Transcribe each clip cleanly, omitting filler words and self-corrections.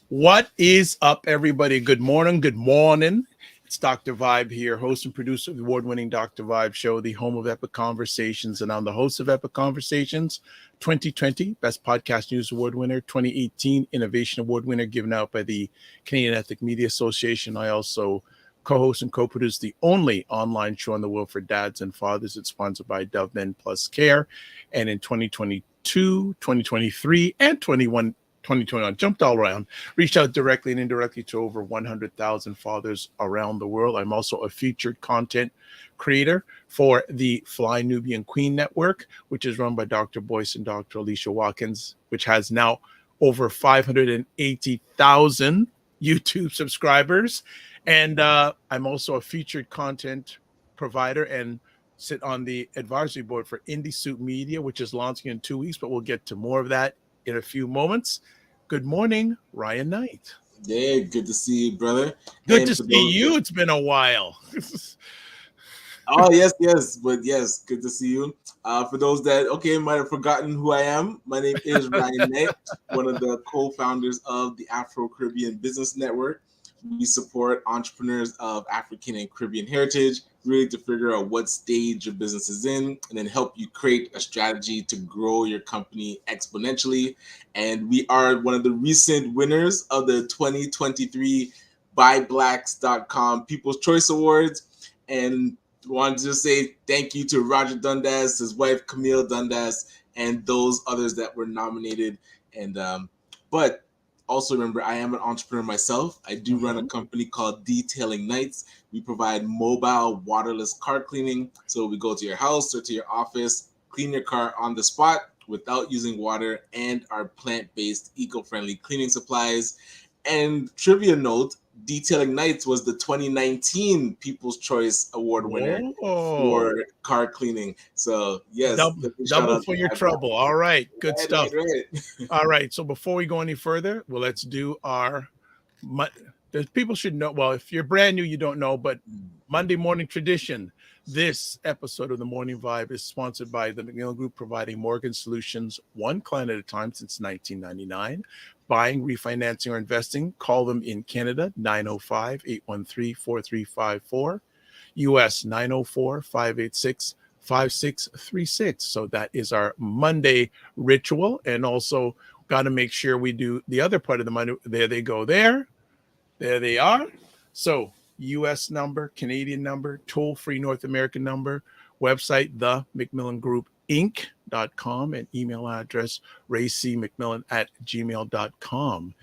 What is up, everybody? Good morning. Good morning. It's Dr. Vibe here, host and producer of the award-winning Dr. Vibe Show, the home of Epic Conversations. And I'm the host of Epic Conversations 2020, Best Podcast News Award winner, 2018 Innovation Award winner, given out by the Canadian Ethnic Media Association. I also co-host and co-produce the only online show in the world for dads and fathers. It's sponsored by Dove Men Plus Care. And in 2022, 2023, and 2021, jumped all around, reached out directly and indirectly to over 100,000 fathers around the world. I'm also a featured content creator for the Fly Nubian Queen Network, which is run by Dr. Boyce and Dr. Alicia Watkins, which has now over 580,000 YouTube subscribers. And I'm also a featured content provider and sit on the advisory board for Indie Soup Media, which is launching in 2 weeks, but we'll get to more of that in a few moments. Good morning, Ryan Knight. Hey, good to see you, brother. Good to see you. It's been a while. Oh, yes, but good to see you. For those that, might have forgotten who I am, my name is Ryan Knight, one of the co-founders of the Afro-Caribbean Business Network. We support entrepreneurs of African and Caribbean heritage, really to figure out what stage your business is in, and then help you create a strategy to grow your company exponentially. And we are one of the recent winners of the 2023 BuyBlacks.com People's Choice Awards. And wanted to just say thank you to Roger Dundas, his wife Camille Dundas, and those others that were nominated. And but also remember, I am an entrepreneur myself. I do run a company called Detailing Nights. We provide mobile waterless car cleaning. So we go to your house or to your office, clean your car on the spot without using water, and our plant-based, eco-friendly cleaning supplies. And trivia note, Detailing Nights was the 2019 People's Choice Award winner for car cleaning. So, yes. Double for your trouble. All right. Good stuff. Right. All right. So before we go any further, well, let's do people should know. Well, if you're brand new, you don't know, but Monday morning tradition. This episode of The Morning Vibe is sponsored by the McMillan Group, providing mortgage solutions one client at a time since 1999. Buying, refinancing, or investing, call them in Canada, 905-813-4354, US 904-586-5636. So that is our Monday ritual. And also got to make sure we do the other part of the Monday. There they go there. There they are. So US number, Canadian number, toll-free North American number, website, the McMillan Group Inc.com, and email address raycmcmillan@gmail.com.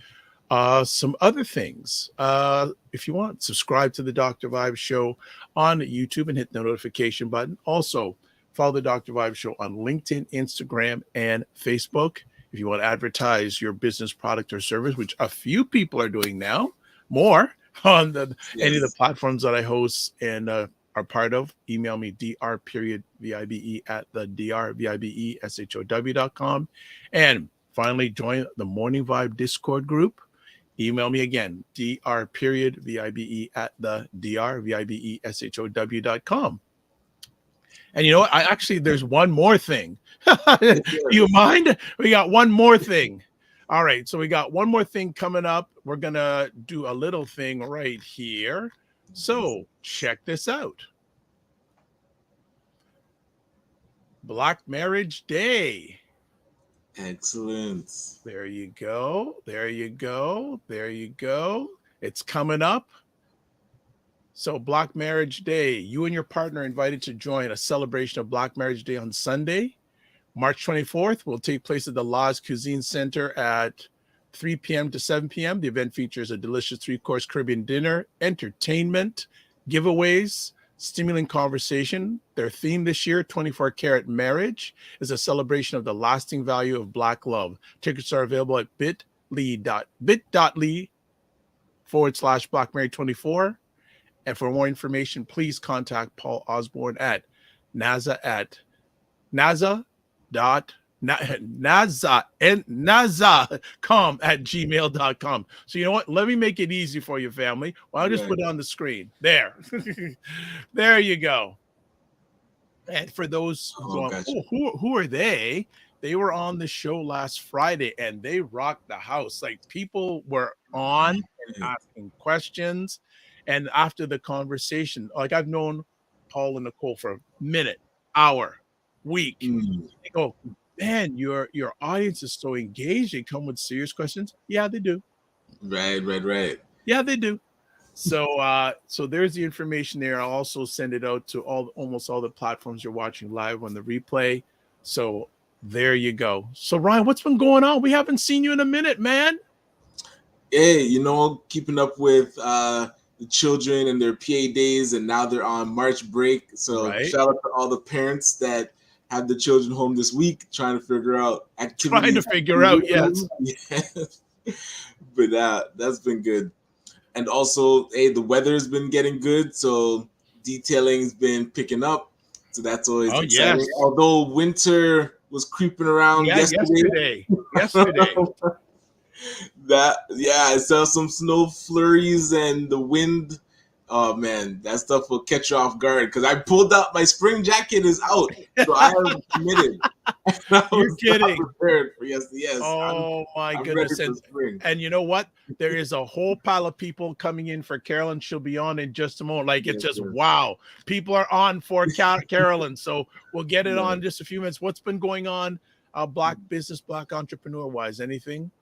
Some other things. If you want, subscribe to the Dr. Vibe Show on YouTube and hit the notification button. Also, follow the Dr. Vibe Show on LinkedIn, Instagram, and Facebook. If you want to advertise your business, product, or service, which a few people are doing now, more on any of the platforms that I host and are part of, email me dr.vibe@the drvibeshow.com. And finally, join the Morning Vibe Discord group. Email me again, dr.vibe@the drvibeshow.com. And you know what? There's one more thing. Do you mind? We got one more thing. All right, so we got one more thing coming up. We're going to do a little thing right here. So check this out. Black Marriage Day. Excellent. There you go. There you go. There you go. It's coming up. So Black Marriage Day, you and your partner are invited to join a celebration of Black Marriage Day on Sunday, March 24th, will take place at the Laws Cuisine Center at 3 p.m. to 7 p.m. The event features a delicious 3-course Caribbean dinner, entertainment, giveaways, Stimulant Conversation. Their theme this year, 24 Karat Marriage, is a celebration of the lasting value of Black love. Tickets are available at bit.ly/BlackMary24. And for more information, please contact Paul Osborne at naza.com@gmail.com. So you know what? Let me make it easy for you, family. Well, I'll just put it on the screen. There. There you go. And for those going, gotcha. who are they? They were on the show last Friday and they rocked the house. Like people were on and asking questions. And after the conversation, like I've known Paul and Nicole for a minute, hour, week. They go, man, your audience is so engaged. They come with serious questions. Yeah, they do. Right. Yeah, they do. So so there's the information there. I'll also send it out to almost all the platforms you're watching live on the replay. So there you go. So Ryan, what's been going on? We haven't seen you in a minute, man. Hey, keeping up with the children and their PA days, and now they're on March break. So shout out to all the parents that have the children home this week, trying to figure out activities. Trying to figure out, yes. But that's been good. And also, hey, the weather's been getting good, so detailing's been picking up. So that's always exciting. Yes. Although winter was creeping around yesterday. I saw some snow flurries and the wind. Oh man, that stuff will catch you off guard because I pulled out my spring jacket is out, so I am committed. You're kidding? Prepared for yes. Oh my goodness! And you know what? There is a whole pile of people coming in for Carolyn. She'll be on in just a moment. Like it's just wow, people are on for Carolyn. So we'll get it on in just a few minutes. What's been going on, Black business, Black entrepreneur wise? Anything?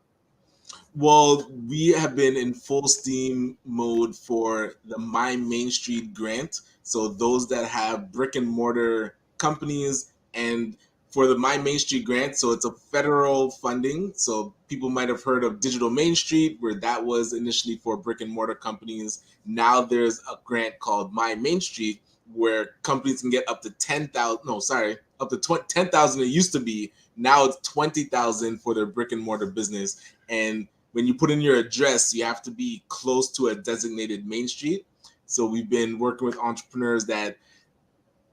Well, we have been in full steam mode for the My Main Street grant. So those that have brick and mortar companies, and for the My Main Street grant, so it's a federal funding. So people might have heard of Digital Main Street, where that was initially for brick and mortar companies. Now there's a grant called My Main Street, where companies can get up to up to 10,000 it used to be. Now it's 20,000 for their brick and mortar business. And when you put in your address, you have to be close to a designated main street. So we've been working with entrepreneurs that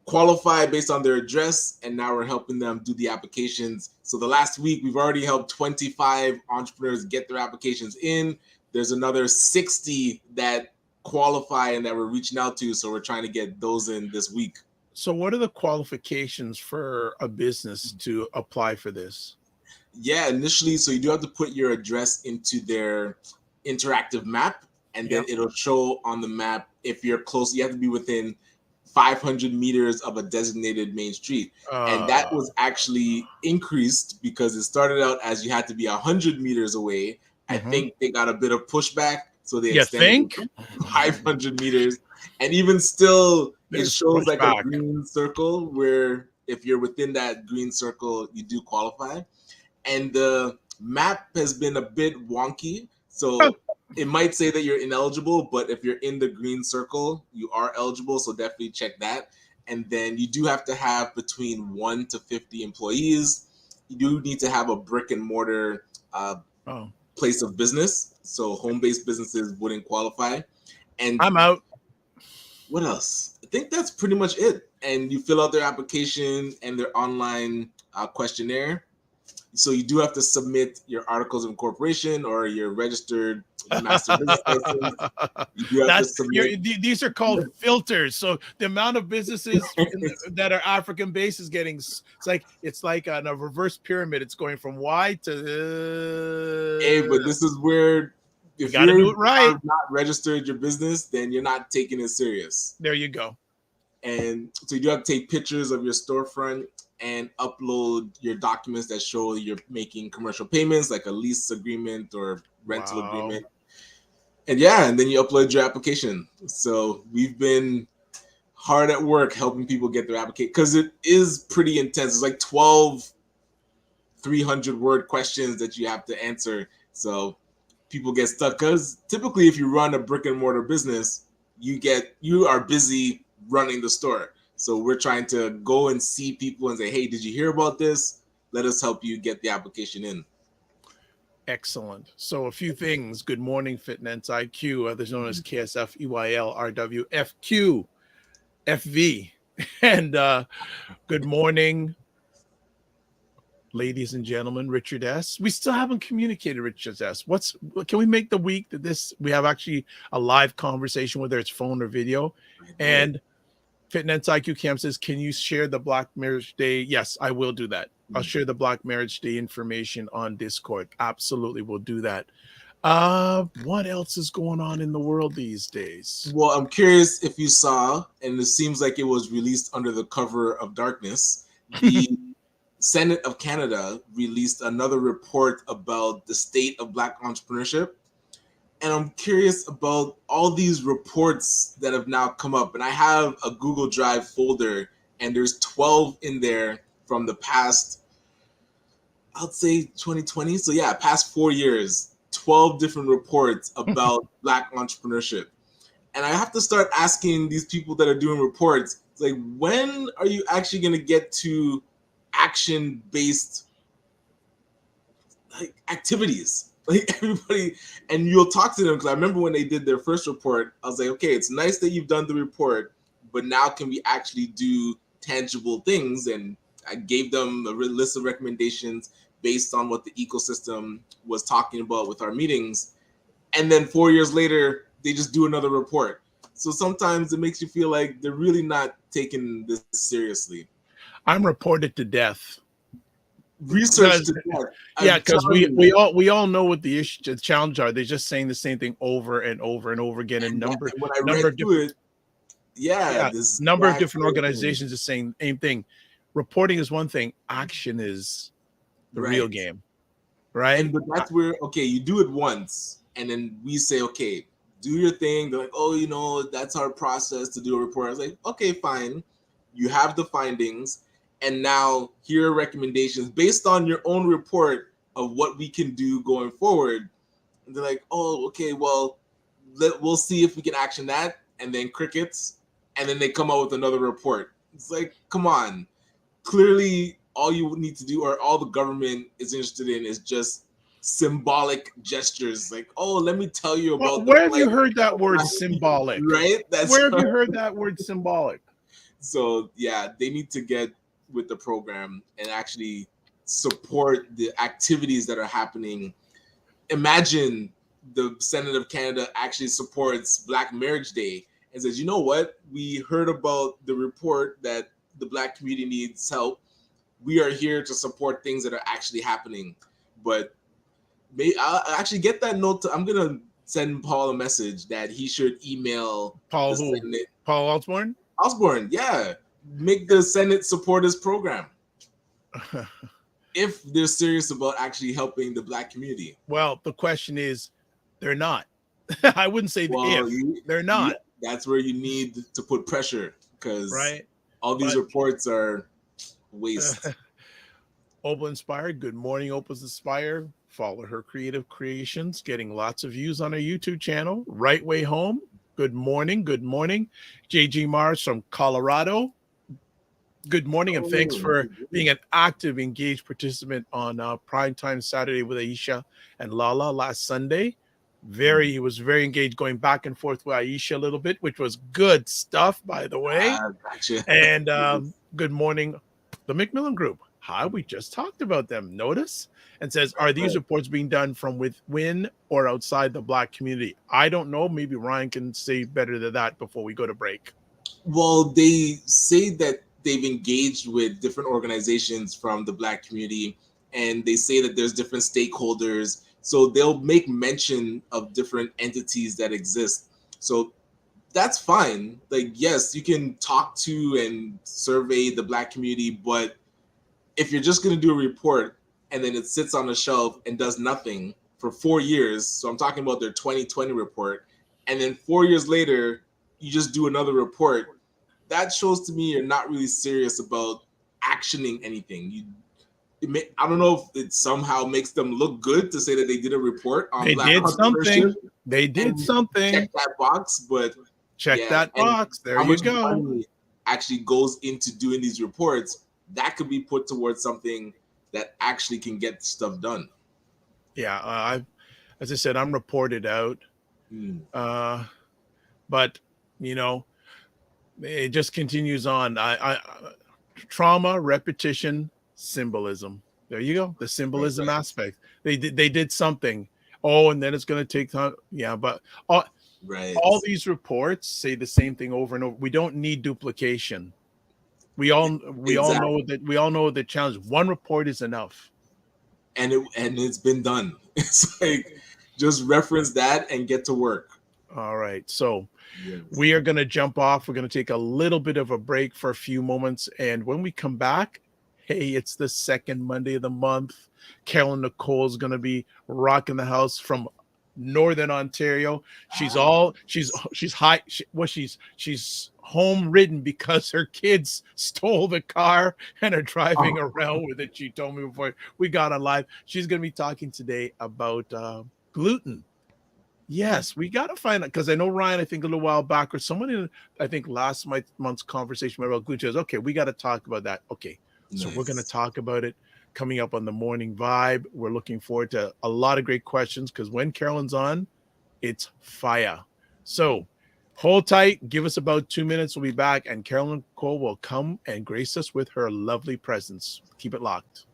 qualify based on their address, and now we're helping them do the applications. So the last week, we've already helped 25 entrepreneurs get their applications in. There's another 60 that qualify and that we're reaching out to. So we're trying to get those in this week. So what are the qualifications for a business to apply for this? Yeah, initially, so you do have to put your address into their interactive map, and then it'll show on the map if you're close. You have to be within 500 meters of a designated main street. And that was actually increased because it started out as you had to be 100 meters away. I think they got a bit of pushback, so they extended 500 meters. And even still, it shows like a green circle where if you're within that green circle, you do qualify. And the map has been a bit wonky. So it might say that you're ineligible, but if you're in the green circle, you are eligible. So definitely check that. And then you do have to have between 1 to 50 employees. You do need to have a brick and mortar place of business. So home-based businesses wouldn't qualify. And I'm out. What else? I think that's pretty much it. And you fill out their application and their online questionnaire. So you do have to submit your articles of incorporation or your registered master business license. You do have to submit. These are called filters. So the amount of businesses that are African based is getting it's like on a reverse pyramid. It's going from Y to. Hey, but this is where if you gotta do it right. Not registered your business, then you're not taking it serious. There you go. And so you do have to take pictures of your storefront and upload your documents that show you're making commercial payments, like a lease agreement or rental agreement. And and then you upload your application. So we've been hard at work helping people get their application because it is pretty intense. It's like 12 300-word questions that you have to answer. So people get stuck because typically if you run a brick and mortar business, you are busy running the store. So we're trying to go and see people and say, hey, did you hear about this? Let us help you get the application in. Excellent. So a few things. Good morning, Fitness IQ, others known as KSF, EYL, RW, FQ, FV. And good morning, ladies and gentlemen, Richard S. We still haven't communicated, Richard S. Can we make the week that we have actually a live conversation, whether it's phone or video? And Fitness IQ Camp says, can you share the Black Marriage Day? Yes, I will do that. I'll share the Black Marriage Day information on Discord. Absolutely, we'll do that. What else is going on in the world these days? Well, I'm curious if you saw, and it seems like it was released under the cover of darkness, the Senate of Canada released another report about the state of Black entrepreneurship. And I'm curious about all these reports that have now come up. And I have a Google Drive folder, and there's 12 in there from the past, I'd say 2020. So yeah, past 4 years, 12 different reports about Black entrepreneurship. And I have to start asking these people that are doing reports, like, when are you actually going to get to action-based activities? Like everybody, and you'll talk to them, because I remember when they did their first report, I was like, okay, it's nice that you've done the report, but now can we actually do tangible things? And I gave them a list of recommendations based on what the ecosystem was talking about with our meetings. And then 4 years later, they just do another report. So sometimes it makes you feel like they're really not taking this seriously. I'm reported to death. Research to death. Yeah, because we all know what the challenges are. They're just saying the same thing over and over and over again. And number of different organizations are saying the same thing. Reporting is one thing, action is the real game, right? But that's where, okay, you do it once, and then we say, okay, do your thing. They're like, oh, that's our process to do a report. I was like, okay, fine. You have the findings, and now here are recommendations based on your own report of what we can do going forward. And they're like, oh, okay, well, we'll see if we can action that, and then crickets, and then they come out with another report. It's like, come on. Clearly, all you need to do, or all the government is interested in, is just symbolic gestures. Like, oh, let me tell you about. Where have you heard that word symbolic? Right? Where have you heard that word symbolic? So yeah, they need to get with the program and actually support the activities that are happening. Imagine the Senate of Canada actually supports Black Marriage Day and says, you know what? We heard about the report that the Black community needs help. We are here to support things that are actually happening. But I'll actually get that note. I'm going to send Paul a message that he should email Paul who? Senate. Paul Osborne? Osborne, yeah. Make the Senate support this program. If they're serious about actually helping the Black community. Well, the question is, they're not. I wouldn't say they're not. That's where you need to put pressure, because all these reports are waste. Opal Inspired. Good morning, Opal's Inspired. Follow her creative creations, getting lots of views on her YouTube channel. Right Way Home. Good morning. Good morning. JG Mars from Colorado. Good morning, and thanks for being an active, engaged participant on Primetime Saturday with Aisha and Lala last Sunday. He was very engaged, going back and forth with Aisha a little bit, which was good stuff, by the way. Gotcha. And good morning, the Macmillan Group. Hi, we just talked about them. Notice? And says, are these reports being done from within or outside the Black community? I don't know. Maybe Ryan can say better than that before we go to break. Well, they say that they've engaged with different organizations from the Black community, and they say that there's different stakeholders. So they'll make mention of different entities that exist. So that's fine. Like, yes, you can talk to and survey the Black community, but if you're just going to do a report and then it sits on the shelf and does nothing for 4 years, so I'm talking about their 2020 report, and then 4 years later, you just do another report, that shows to me you're not really serious about actioning anything. I don't know if it somehow makes them look good to say that they did a report on Black entrepreneurship. They did something. Check that box, but Check Yeah, that and box. There how you much go. money actually goes into doing these reports? That could be put towards something that actually can get stuff done. Yeah, as I said, I'm reported out. Hmm. But you know, it just continues on. Trauma, repetition, symbolism. There you go. The Right, symbolism right, aspect. They did something. Oh, and then it's going to take time. Yeah, but right. all these reports say the same thing over and over. We don't need duplication. We all Exactly. know that we all know the challenge. One report is enough. And it's been done. It's like just reference that and get to work. All right. So Yes. we are going to jump off. We're going to take a little bit of a break for a few moments. And when we come back, hey, it's the second Monday of the month. Carolyn Nicole is going to be rocking the house from Northern Ontario. She's high. She's home ridden because her kids stole the car and are driving Oh, around with it. She told me before we got on live. She's going to be talking today about gluten. Yes, we got to find out because I know Ryan, I think a little while back, or someone I think last month's conversation about gluten says, okay, we got to talk about that. Okay, so we're going to nice. talk about it coming up on the morning vibe. We're looking forward to a lot of great questions because when Carolyn's on, it's fire. So hold tight, give us about 2 minutes. We'll be back, and Carolyn Cole will come and grace us with her lovely presence. Keep it locked.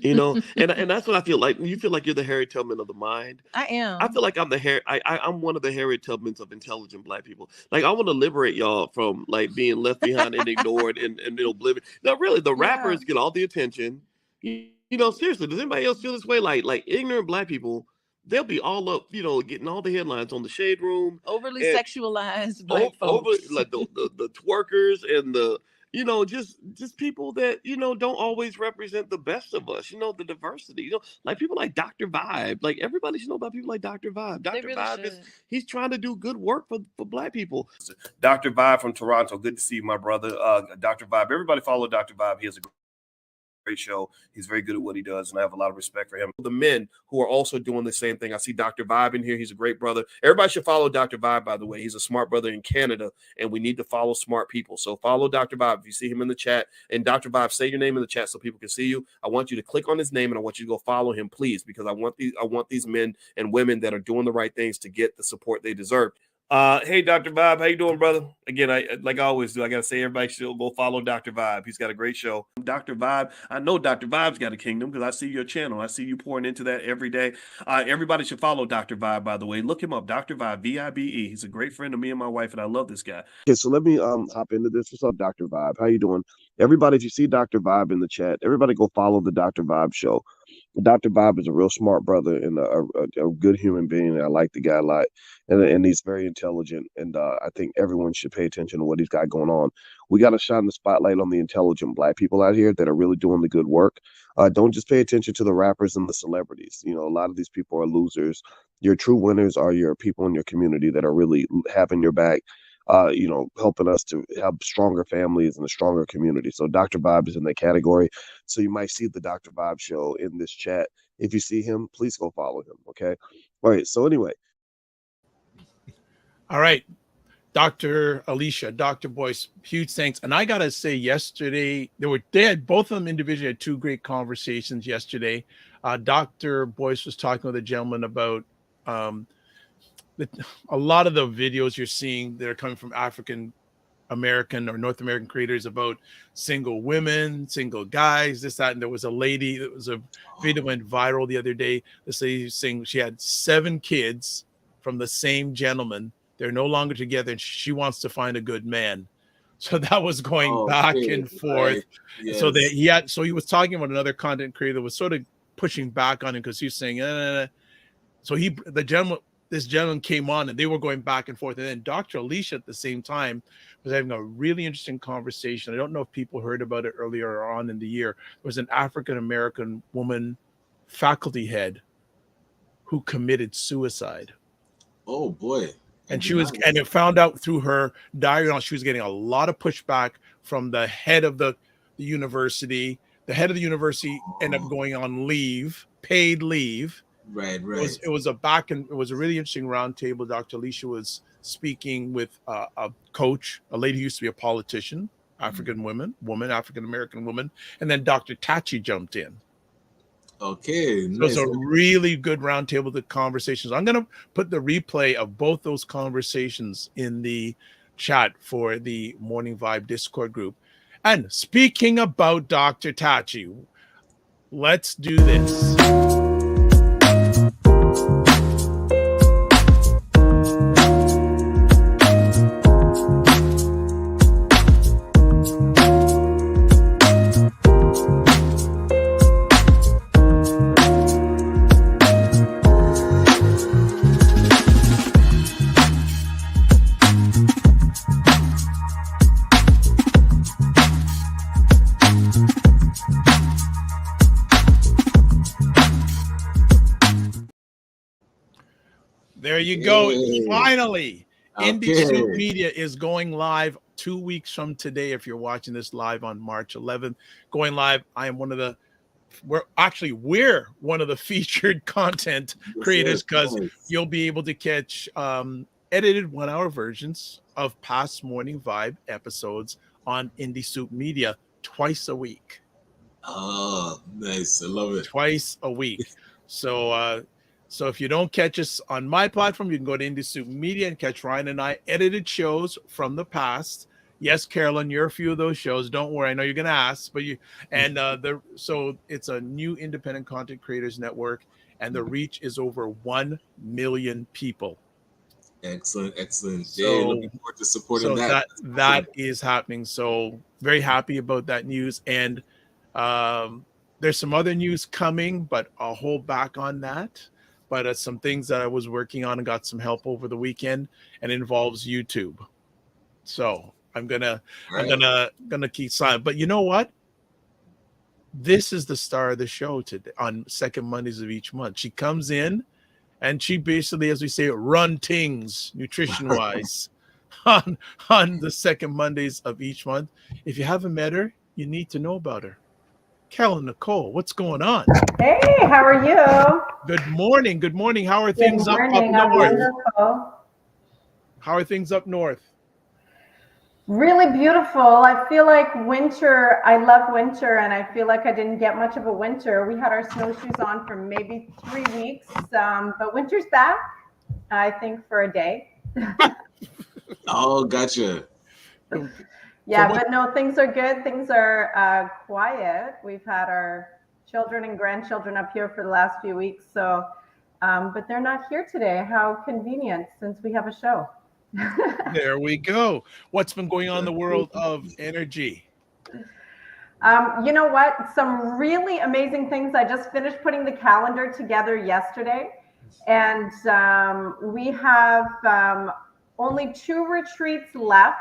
And that's what I feel like. You feel like you're the Harry Tubman of the mind. I I am. feel like I'm the I'm one of the Harry Tubmans of intelligent Black people. Like I want to liberate y'all from like being left behind and ignored and oblivion. Now, really, the Yeah. rappers get all the attention. Seriously, does anybody else feel this way? Like ignorant Black people, they'll be all up, getting all the headlines on the Shade Room Overly and sexualized Black over folks. like the twerkers and the just people that don't always represent the best of us, the diversity, like people like Dr. Vibe. Like everybody should know about people like Dr. Vibe. They Dr. really Vibe should. he's trying to do good work for Black people. Dr. Vibe from Toronto, good to see you, my brother. Dr. Vibe, everybody follow Dr. Vibe. He has a great show. He's very good at what he does, and I have a lot of respect for him. The men who are also doing the same thing. I see Dr. Vibe in here. He's a great brother. Everybody should follow Dr. Vibe, by the way. He's a smart brother in Canada, and we need to follow smart people. So follow Dr. Vibe if you see him in the chat. And Dr. Vibe, say your name in the chat so people can see you. I want you to click on his name, and I want you to go follow him, please, because I want these men and women that are doing the right things to get the support they deserve. Hey, Dr. Vibe, how you doing, brother? Again, like I always do, I gotta say everybody should go follow Dr. Vibe. He's got a great show. Dr. Vibe, I know Dr. Vibe's got a kingdom because I see your channel. I see you pouring into that every day. Everybody should follow Dr. Vibe, by the way. Look him up, Dr. Vibe, Vibe. He's a great friend of me and my wife, and I love this guy. Okay, so let me hop into this. What's up, Dr. Vibe? How you doing? Everybody, if you see Dr. Vibe in the chat, everybody go follow the Dr. Vibe show. Dr. Vibe is a real smart brother and a good human being. I like the guy a lot, and he's very intelligent. And I think everyone should pay attention to what he's got going on. We got to shine the spotlight on the intelligent Black people out here that are really doing the good work. Don't just pay attention to the rappers and the celebrities. A lot of these people are losers. Your true winners are your people in your community that are really having your back. Helping us to have stronger families and a stronger community. So Dr. Vibe is in that category. So you might see the Dr. Vibe show in this chat. If you see him, please go follow him. Okay. All right. So anyway. All right. Dr. Alicia, Dr. Boyce, huge thanks. And I gotta say, yesterday they had both of them individually had two great conversations yesterday. Dr. Boyce was talking with a gentleman about a lot of the videos you're seeing that are coming from African American or North American creators about single women, single guys, this, that. And there was a lady that was a video went viral the other day. This lady saying she had 7 kids from the same gentleman. They're no longer together, and she wants to find a good man. So that was going back and forth. Right. Yes. So he was talking about another content creator that was sort of pushing back on him because he was saying, So this gentleman came on and they were going back and forth. And then Dr. Alicia at the same time was having a really interesting conversation. I don't know if people heard about it earlier on in the year. There was an African-American woman faculty head who committed suicide. Oh boy. And it found out through her diary, she was getting a lot of pushback from the head of the university. The head of the university ended up going on leave, paid leave. Right. It was a really interesting roundtable. Dr. Alicia was speaking with a coach, a lady who used to be a politician, African African American woman, and then Dr. Tachi jumped in. Okay, So it's nice. a really good roundtable to conversations. I'm going to put the replay of both those conversations in the chat for the Morning Vibe Discord group. And speaking about Dr. Tachi, let's do this. There you go. Yay. Finally, Indie Okay. Soup Media is going live 2 weeks from today. If you're watching this live on March 11th, going live. We're one of the featured content creators because you'll be able to catch edited 1 hour versions of past Morning Vibe episodes on Indie Soup Media twice a week. Oh, nice. I love it. Twice a week. So if you don't catch us on my platform, you can go to Indie Soup Media and catch Ryan and I edited shows from the past. Yes, Carolyn, you're a few of those shows. Don't worry, I know you're going to ask, but so it's a new independent content creators network, and the reach is over 1 million people. Excellent. So, Yeah, looking forward to supporting that. That is happening. So very happy about that news, and there's some other news coming, but I'll hold back on that. But some things that I was working on and got some help over the weekend, and it involves YouTube. So I'm gonna keep silent. But you know what? This is the star of the show today on second Mondays of each month. She comes in and she basically, as we say, run things nutrition wise on the second Mondays of each month. If you haven't met her, you need to know about her. Carolyn Nicole, what's going on? Hey, how are you? Good morning. Good morning. How are things up north? Wonderful. How are things up north? Really beautiful. I feel like winter. I love winter, and I feel like I didn't get much of a winter. We had our snowshoes on for maybe 3 weeks, but winter's back, I think, for a day. Oh, gotcha. Yeah, but no, things are good. Things are quiet. We've had our children and grandchildren up here for the last few weeks. So, but they're not here today. How convenient, since we have a show. There we go. What's been going on in the world of energy? You know what? Some really amazing things. I just finished putting the calendar together yesterday. And we have only 2 retreats left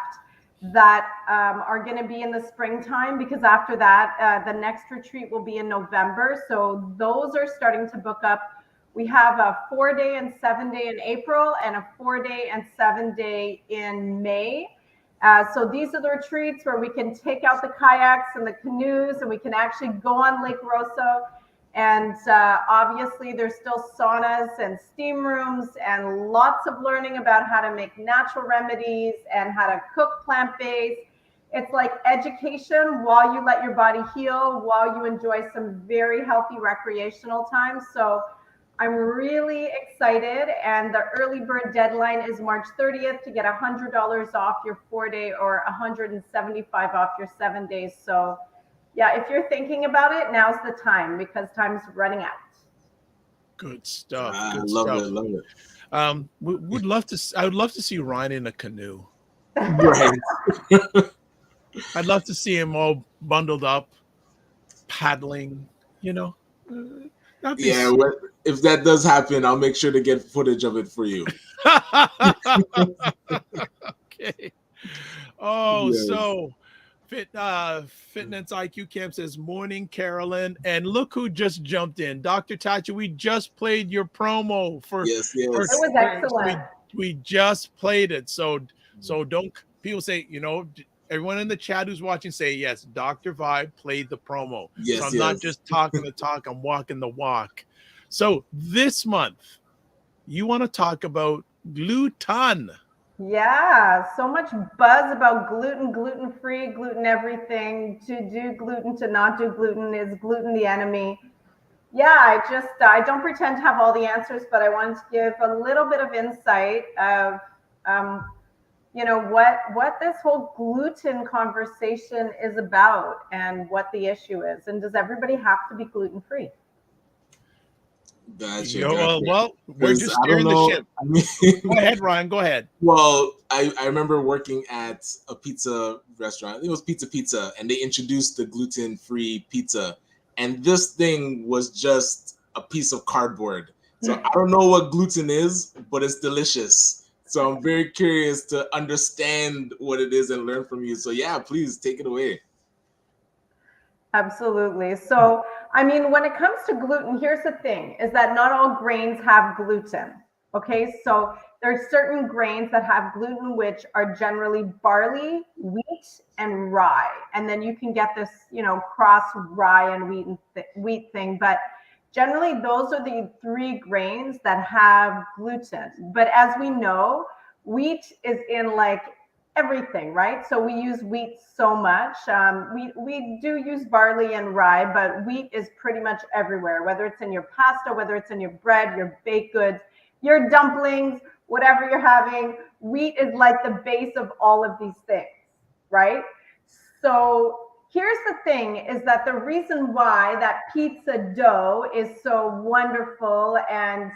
that are going to be in the springtime, because after that, the next retreat will be in November. So those are starting to book up. We have a 4-day and 7-day in April and a 4-day and 7-day in May. So these are the retreats where we can take out the kayaks and the canoes, and we can actually go on Lake Rosso. And obviously there's still saunas and steam rooms and lots of learning about how to make natural remedies and how to cook plant-based. It's like education while you let your body heal, while you enjoy some very healthy recreational time. So I'm really excited, and the early bird deadline is March 30th to get $100 off your 4-day or $175 off your 7 days. So yeah, if you're thinking about it, now's the time, because time's running out. Good stuff. I Good love stuff. it. Love it. I would love to see Ryan in a canoe. Right. I'd love to see him all bundled up, paddling. That'd be Yeah. If that does happen, I'll make sure to get footage of it for you. Okay. Oh, Yes. so Fitness IQ Camp says, morning, Carolyn. And look who just jumped in. Dr. Tachi, we just played your promo for Yes. It was excellent. we just played it. So don't people say, everyone in the chat who's watching say, yes, Dr. Vibe played the promo. Yes, so I'm not just talking the talk, I'm walking the walk. So this month, you want to talk about glutan. Yeah, so much buzz about gluten, gluten-free, gluten everything, to do gluten, to not do gluten, is gluten the enemy? Yeah, I don't pretend to have all the answers, but I wanted to give a little bit of insight of, um, what this whole gluten conversation is about and what the issue is. And does everybody have to be gluten-free? Gotcha, Yo, gotcha. well, we're Because just I don't steering the know. ship. I mean, Go ahead, Ryan. Go ahead. well, I remember working at a pizza restaurant. I think it was Pizza, and they introduced the gluten-free pizza. And this thing was just a piece of cardboard. So I don't know what gluten is, but it's delicious. So I'm very curious to understand what it is and learn from you. So yeah, please take it away. Absolutely. So, I mean, when it comes to gluten, here's the thing, is that not all grains have gluten. Okay, so there's certain grains that have gluten, which are generally barley, wheat, and rye. And then you can get this, cross rye and wheat thing. But generally, those are the three grains that have gluten. But as we know, wheat is in like everything, right? So we use wheat so much. We do use barley and rye, but wheat is pretty much everywhere, whether it's in your pasta, whether it's in your bread, your baked goods, your dumplings, whatever you're having. Wheat is like the base of all of these things, right? So here's the thing, is that the reason why that pizza dough is so wonderful and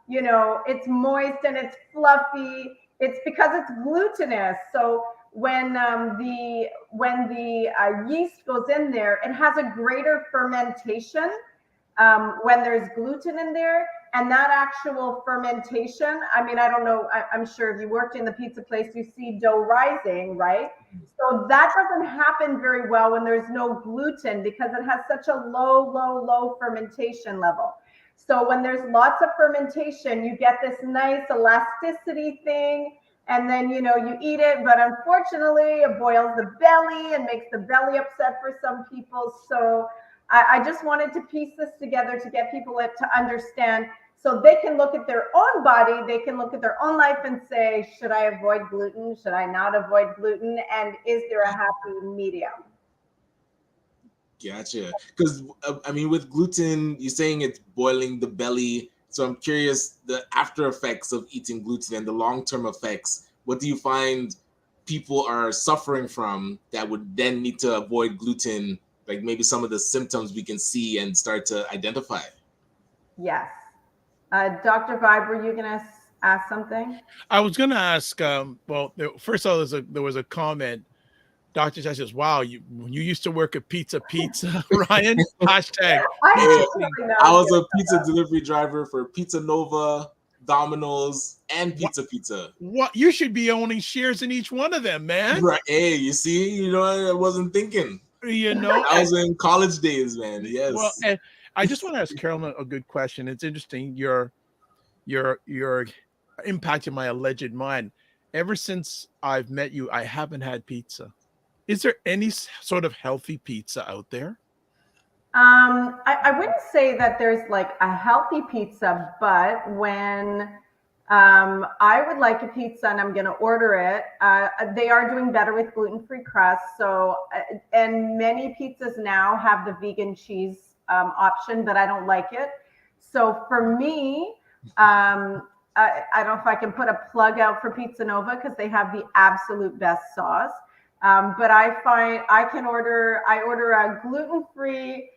it's moist and it's fluffy, it's because it's glutinous. So when the yeast goes in there, it has a greater fermentation when there's gluten in there. And that actual fermentation, I mean, I don't know, I'm sure if you worked in the pizza place, you see dough rising, right? So that doesn't happen very well when there's no gluten, because it has such a low fermentation level. So when there's lots of fermentation, you get this nice elasticity thing, and then you eat it, but unfortunately it boils the belly and makes the belly upset for some people. So I just wanted to piece this together to get people to understand, so they can look at their own body, they can look at their own life and say, should I avoid gluten? Should I not avoid gluten? And is there a happy medium? Gotcha. Because I mean, with gluten, you're saying it's boiling the belly. So I'm curious the after effects of eating gluten and the long term effects. What do you find people are suffering from that would then need to avoid gluten? Like maybe some of the symptoms we can see and start to identify. Yes. Dr. Vibe, were you going to ask something? I was going to ask. First of all, there was a comment. Dr. Chai says, "Wow, you used to work at Pizza, Ryan." Hashtag. I was a pizza delivery driver for Pizza Nova, Domino's, and Pizza. What, you should be owning shares in each one of them, man. Right. Hey, you see, I wasn't thinking. I was in college days, man. Yes. Well, and I just want to ask Carolyn a good question. It's interesting. You're impacting my alleged mind. Ever since I've met you, I haven't had pizza. Is there any sort of healthy pizza out there? I wouldn't say that there's like a healthy pizza, but when I would like a pizza and I'm going to order it, they are doing better with gluten-free crust. So, and many pizzas now have the vegan cheese option, but I don't like it. So for me, I don't know if I can put a plug out for Pizza Nova, because they have the absolute best sauce. But I find I order a gluten-free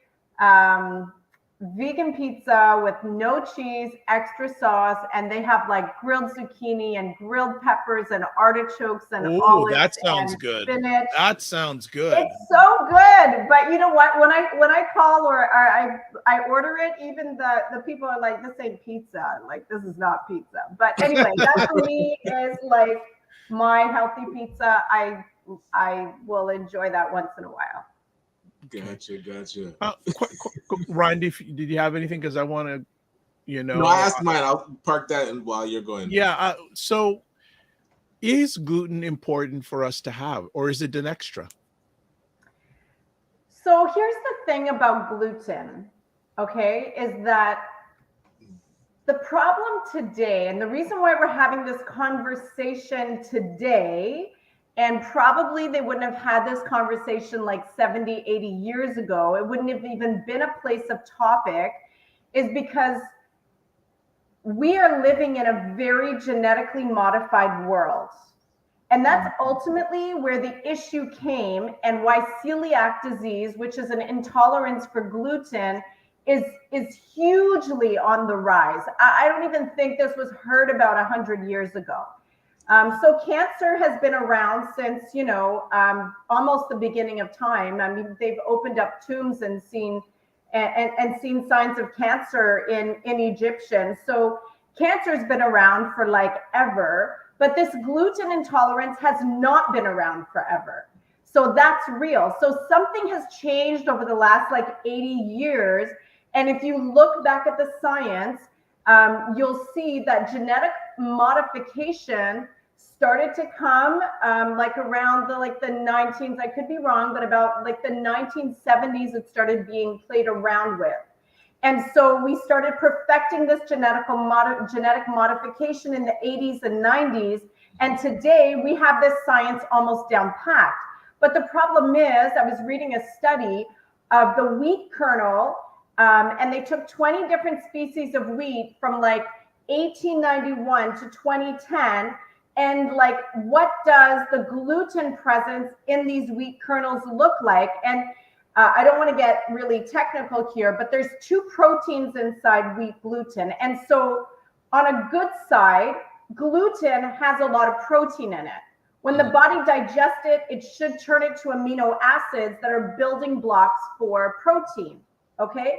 vegan pizza with no cheese, extra sauce, and they have like grilled zucchini and grilled peppers and artichokes and olives. That sounds good. Spinach. That sounds good. It's so good. But you know what? When I call or I order it, even the people are like, "This ain't pizza. Like, this is not pizza." But anyway, that for me is like my healthy pizza. I will enjoy that once in a while. Gotcha. Ryan, did you have anything? Because I want to, No, I asked mine. I'll park that while you're going. Yeah. So, is gluten important for us to have, or is it an extra? So here's the thing about gluten, okay, is that The problem today, and the reason why we're having this conversation today, and probably they wouldn't have had this conversation like 70, 80 years ago, it wouldn't have even been a place of topic, is because we are living in a very genetically modified world. And that's ultimately where the issue came, and why celiac disease, which is an intolerance for gluten, is hugely on the rise. I don't even think this was heard about 100 years ago. So cancer has been around since, almost the beginning of time. I mean, they've opened up tombs and seen seen signs of cancer in Egyptians. So cancer's been around for like ever. But this gluten intolerance has not been around forever. So that's real. So something has changed over the last like 80 years. And if you look back at the science, you'll see that genetic modification started to come like around the 19s. I could be wrong, but about like the 1970s, it started being played around with. And so we started perfecting this genetic modification in the 80s and 90s. And today we have this science almost down packed. But the problem is, I was reading a study of the wheat kernel, and they took 20 different species of wheat from like 1891 to 2010. And like, what does the gluten presence in these wheat kernels look like? And I don't want to get really technical here, but there's 2 proteins inside wheat gluten. And so on a good side, gluten has a lot of protein in it. When the body digests it, it should turn it to amino acids that are building blocks for protein. Okay.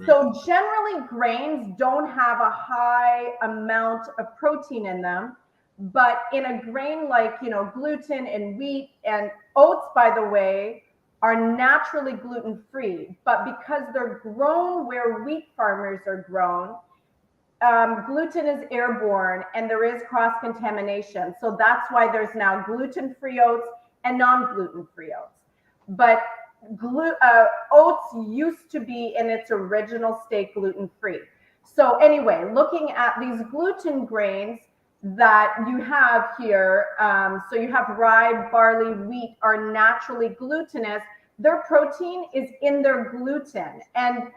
So generally grains don't have a high amount of protein in them, but in a grain like, gluten and wheat and oats, by the way, are naturally gluten-free, but because they're grown where wheat farmers are grown, gluten is airborne and there is cross-contamination. So that's why there's now gluten-free oats and non-gluten-free oats. But oats used to be in its original state gluten-free. So anyway, looking at these gluten grains that you have here, so you have rye, barley, wheat are naturally glutinous. Their protein is in their gluten. And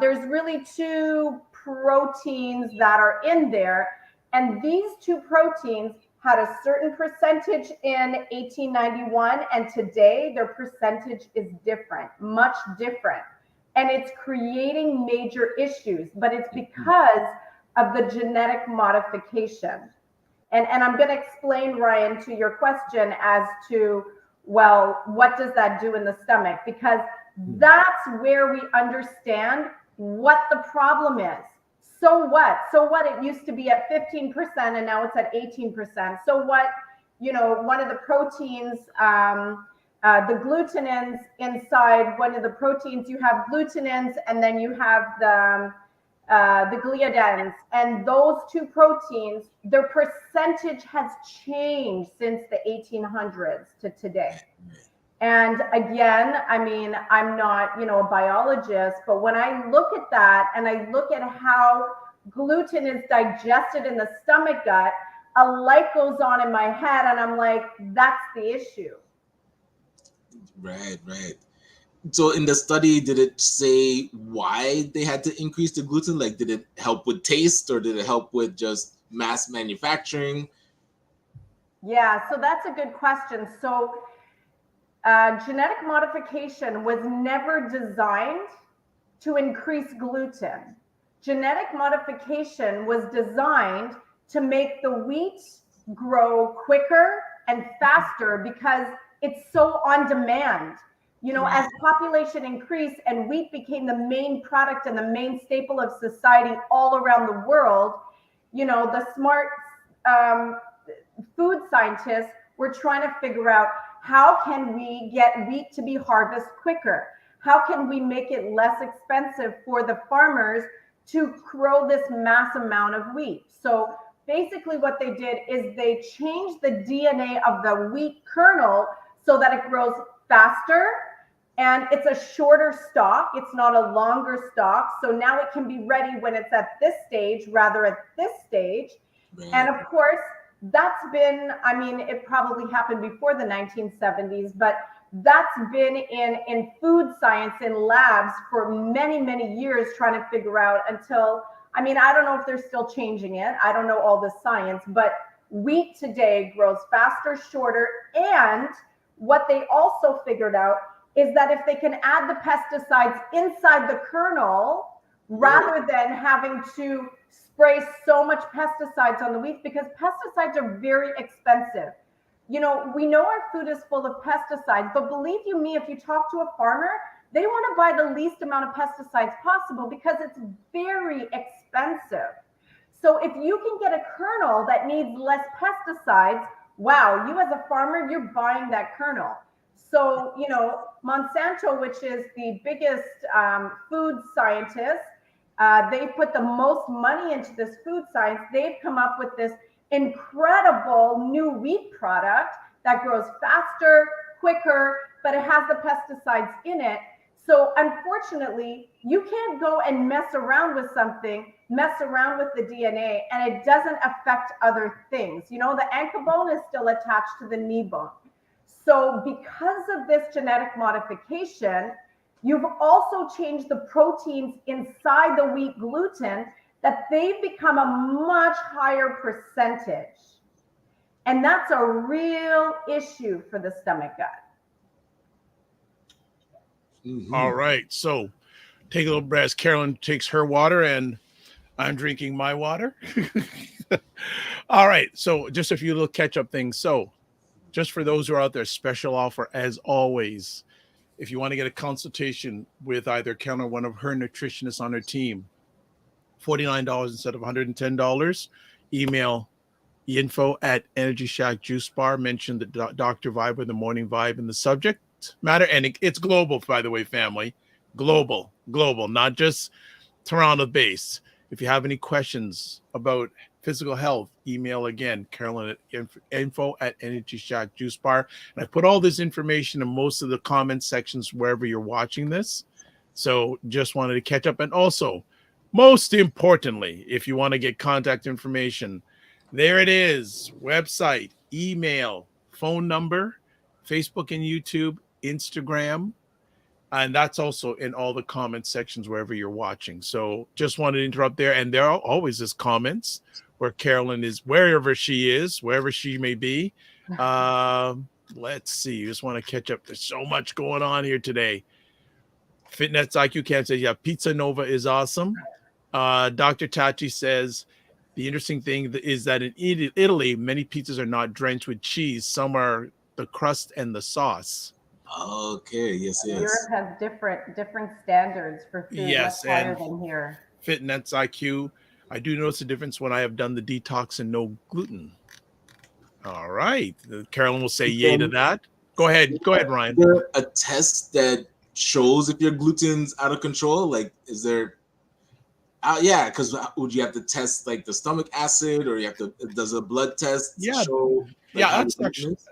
there's really 2 proteins that are in there. And these 2 proteins had a certain percentage in 1891. And today their percentage is different, much different. And it's creating major issues, but it's because of the genetic modification. And I'm going to explain, Ryan, to your question as to, well, what does that do in the stomach? Because that's where we understand what the problem is. So what? It used to be at 15% and now it's at 18%. So what, one of the proteins, the glutenins inside one of the proteins, you have glutenins and then you have the gliadins, and those 2 proteins, their percentage has changed since the 1800s to today. And again, I mean, I'm not, a biologist, but when I look at that and I look at how gluten is digested in the stomach gut, a light goes on in my head and I'm like, that's the issue. Right. So in the study, did it say why they had to increase the gluten? Like, did it help with taste or did it help with just mass manufacturing? Yeah, so that's a good question. So genetic modification was never designed to increase gluten. Genetic modification was designed to make the wheat grow quicker and faster because it's so on demand. As population increased and wheat became the main product and the main staple of society all around the world, the smart food scientists were trying to figure out, how can we get wheat to be harvested quicker? How can we make it less expensive for the farmers to grow this mass amount of wheat? So basically what they did is they changed the DNA of the wheat kernel so that it grows faster And it's a shorter stalk. It's not a longer stalk. So now it can be ready when it's at this stage rather at this stage. Right. And of course, that's been, I mean, it probably happened before the 1970s, but that's been in food science in labs for many, many years trying to figure out until, I mean, I don't know if they're still changing it. I don't know all the science, but wheat today grows faster, shorter. And what they also figured out is that if they can add the pesticides inside the kernel, rather than having to spray so much pesticides on the wheat, because pesticides are very expensive. You know, we know our food is full of pesticides, but believe you me, if you talk to a farmer, they want to buy the least amount of pesticides possible because it's very expensive. So if you can get a kernel that needs less pesticides, wow, you as a farmer, you're buying that kernel. So, you know, Monsanto, which is the biggest food scientist, they put the most money into this food science. They've come up with this incredible new wheat product that grows faster, quicker, but it has the pesticides in it. So unfortunately, you can't go and mess around with something, mess around with the DNA, and it doesn't affect other things. You know, the ankle bone is still attached to the knee bone. So because of this genetic modification, you've also changed the proteins inside the wheat gluten that they've become a much higher percentage. And that's a real issue for the stomach gut. Mhm. All right. So take a little breath. Carolyn takes her water and I'm drinking my water. All right. So just a few little catch up things. So just for those who are out there, special offer as always. If you want to get a consultation with either Carolyn or one of her nutritionists on her team, $49 instead of $110. Email info@Energy Shack Juice Bar. Mention the Dr. Vibe or the Morning Vibe in the subject matter. And it's global, by the way, family. Global, not just Toronto based. If you have any questions about physical health, email again, Carolyn at info@Energy Shack Juice Bar. And I put all this information in most of the comment sections wherever you're watching this. So just wanted to catch up. And also, most importantly, if you want to get contact information, there it is. Website, email, phone number, Facebook and YouTube, Instagram. And that's also in all the comment sections wherever you're watching. So just wanted to interrupt there. And there are always is comments where Carolyn is, wherever she is, wherever she may be. Let's see. Just want to catch up. There's so much going on here today. Fitness IQ Camp says, yeah, Pizza Nova is awesome. Dr. Tachi says, the interesting thing is that in Italy, many pizzas are not drenched with cheese. Some are the crust and the sauce. Okay. Yes. Yes. Europe has different standards for food, Yes, much higher and than here. Fitness IQ, I do notice a difference when I have done the detox and no gluten. All right. Carolyn will say yay to that. Go ahead, Ryan. Is there a test that shows if your gluten's out of control? Like, is there? Yeah, because would you have to test like the stomach acid, or you have to? Does a blood test show? Yeah,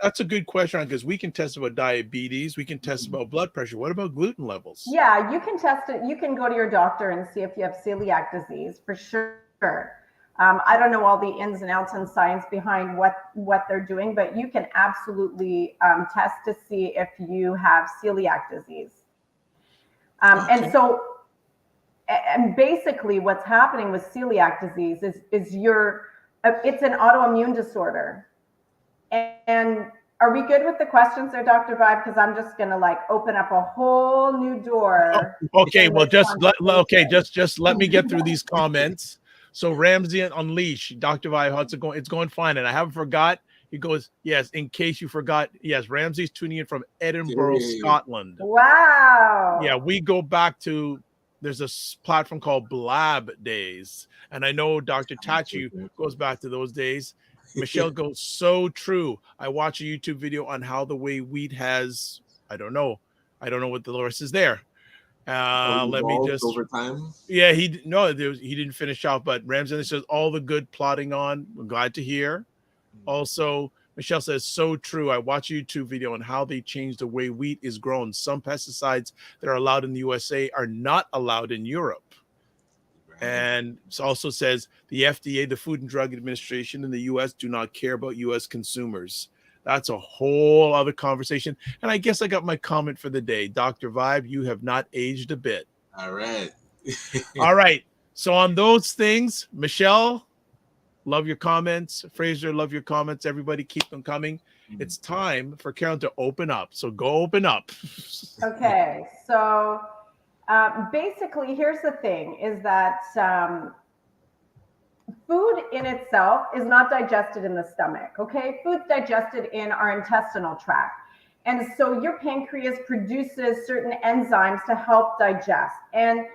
that's a good question, because we can test about diabetes, we can test about blood pressure. What about gluten levels? Yeah, you can test it. You can go to your doctor and see if you have celiac disease for sure. I don't know all the ins and outs and science behind what they're doing, but you can absolutely test to see if you have celiac disease. And basically what's happening with celiac disease is it's an autoimmune disorder. And are we good with the questions there, Dr. Vibe? Because I'm just going to like open up a whole new door. Okay, well, just let me get through these comments. So Ramsey Unleash, Dr. Vibe, how's it going? It's going fine. And I haven't forgot. He goes, yes, in case you forgot. Yes, Ramsey's tuning in from Edinburgh, Scotland. Wow. Yeah, we go back to, there's a platform called Blab Days. And I know Dr. Tachi goes back to those days. Michelle goes, so true. I watch a YouTube video on how the way wheat has, I don't know what the rest is there. Let me just over time. Yeah, he didn't finish off, but Ramsey says all the good plotting on. We're glad to hear. Also, Michelle says, so true. I watched a YouTube video on how they changed the way wheat is grown. Some pesticides that are allowed in the USA are not allowed in Europe. And it also says the FDA, the Food and Drug Administration in the US, do not care about US consumers. That's a whole other conversation. And I guess I got my comment for the day. Dr. Vibe, you have not aged a bit. All right. All right. So on those things, Michelle, love your comments. Fraser, love your comments. Everybody keep them coming. It's time for Carolyn to open up. So go open up. Okay. So basically, here's the thing, is that food in itself is not digested in the stomach, okay? Food's digested in our intestinal tract. And so your pancreas produces certain enzymes to help digest. And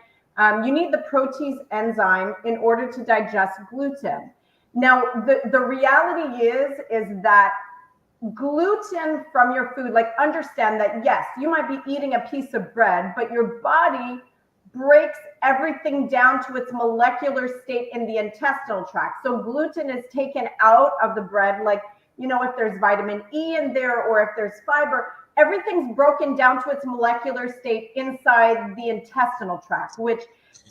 you need the protease enzyme in order to digest gluten. Now, the reality is that gluten from your food, like, understand that, yes, you might be eating a piece of bread, but your body breaks everything down to its molecular state in the intestinal tract. So gluten is taken out of the bread, like, you know, if there's vitamin E in there or if there's fiber, everything's broken down to its molecular state inside the intestinal tract, which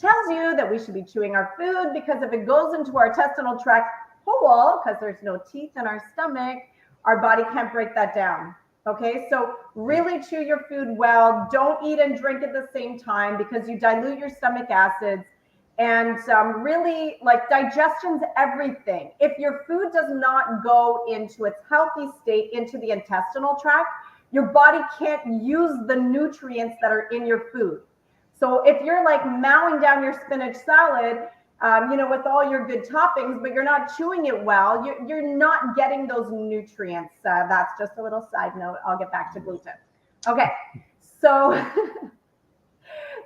tells you that we should be chewing our food, because if it goes into our intestinal tract whole, because there's no teeth in our stomach, our body can't break that down. Okay, so really chew your food well. Don't eat and drink at the same time, because you dilute your stomach acids. And really, like, digestion's everything. If your food does not go into its healthy state into the intestinal tract, your body can't use the nutrients that are in your food. So if you're like mowing down your spinach salad, you know, with all your good toppings, but you're not chewing it well, you're not getting those nutrients. That's just a little side note. I'll get back to gluten. Okay, so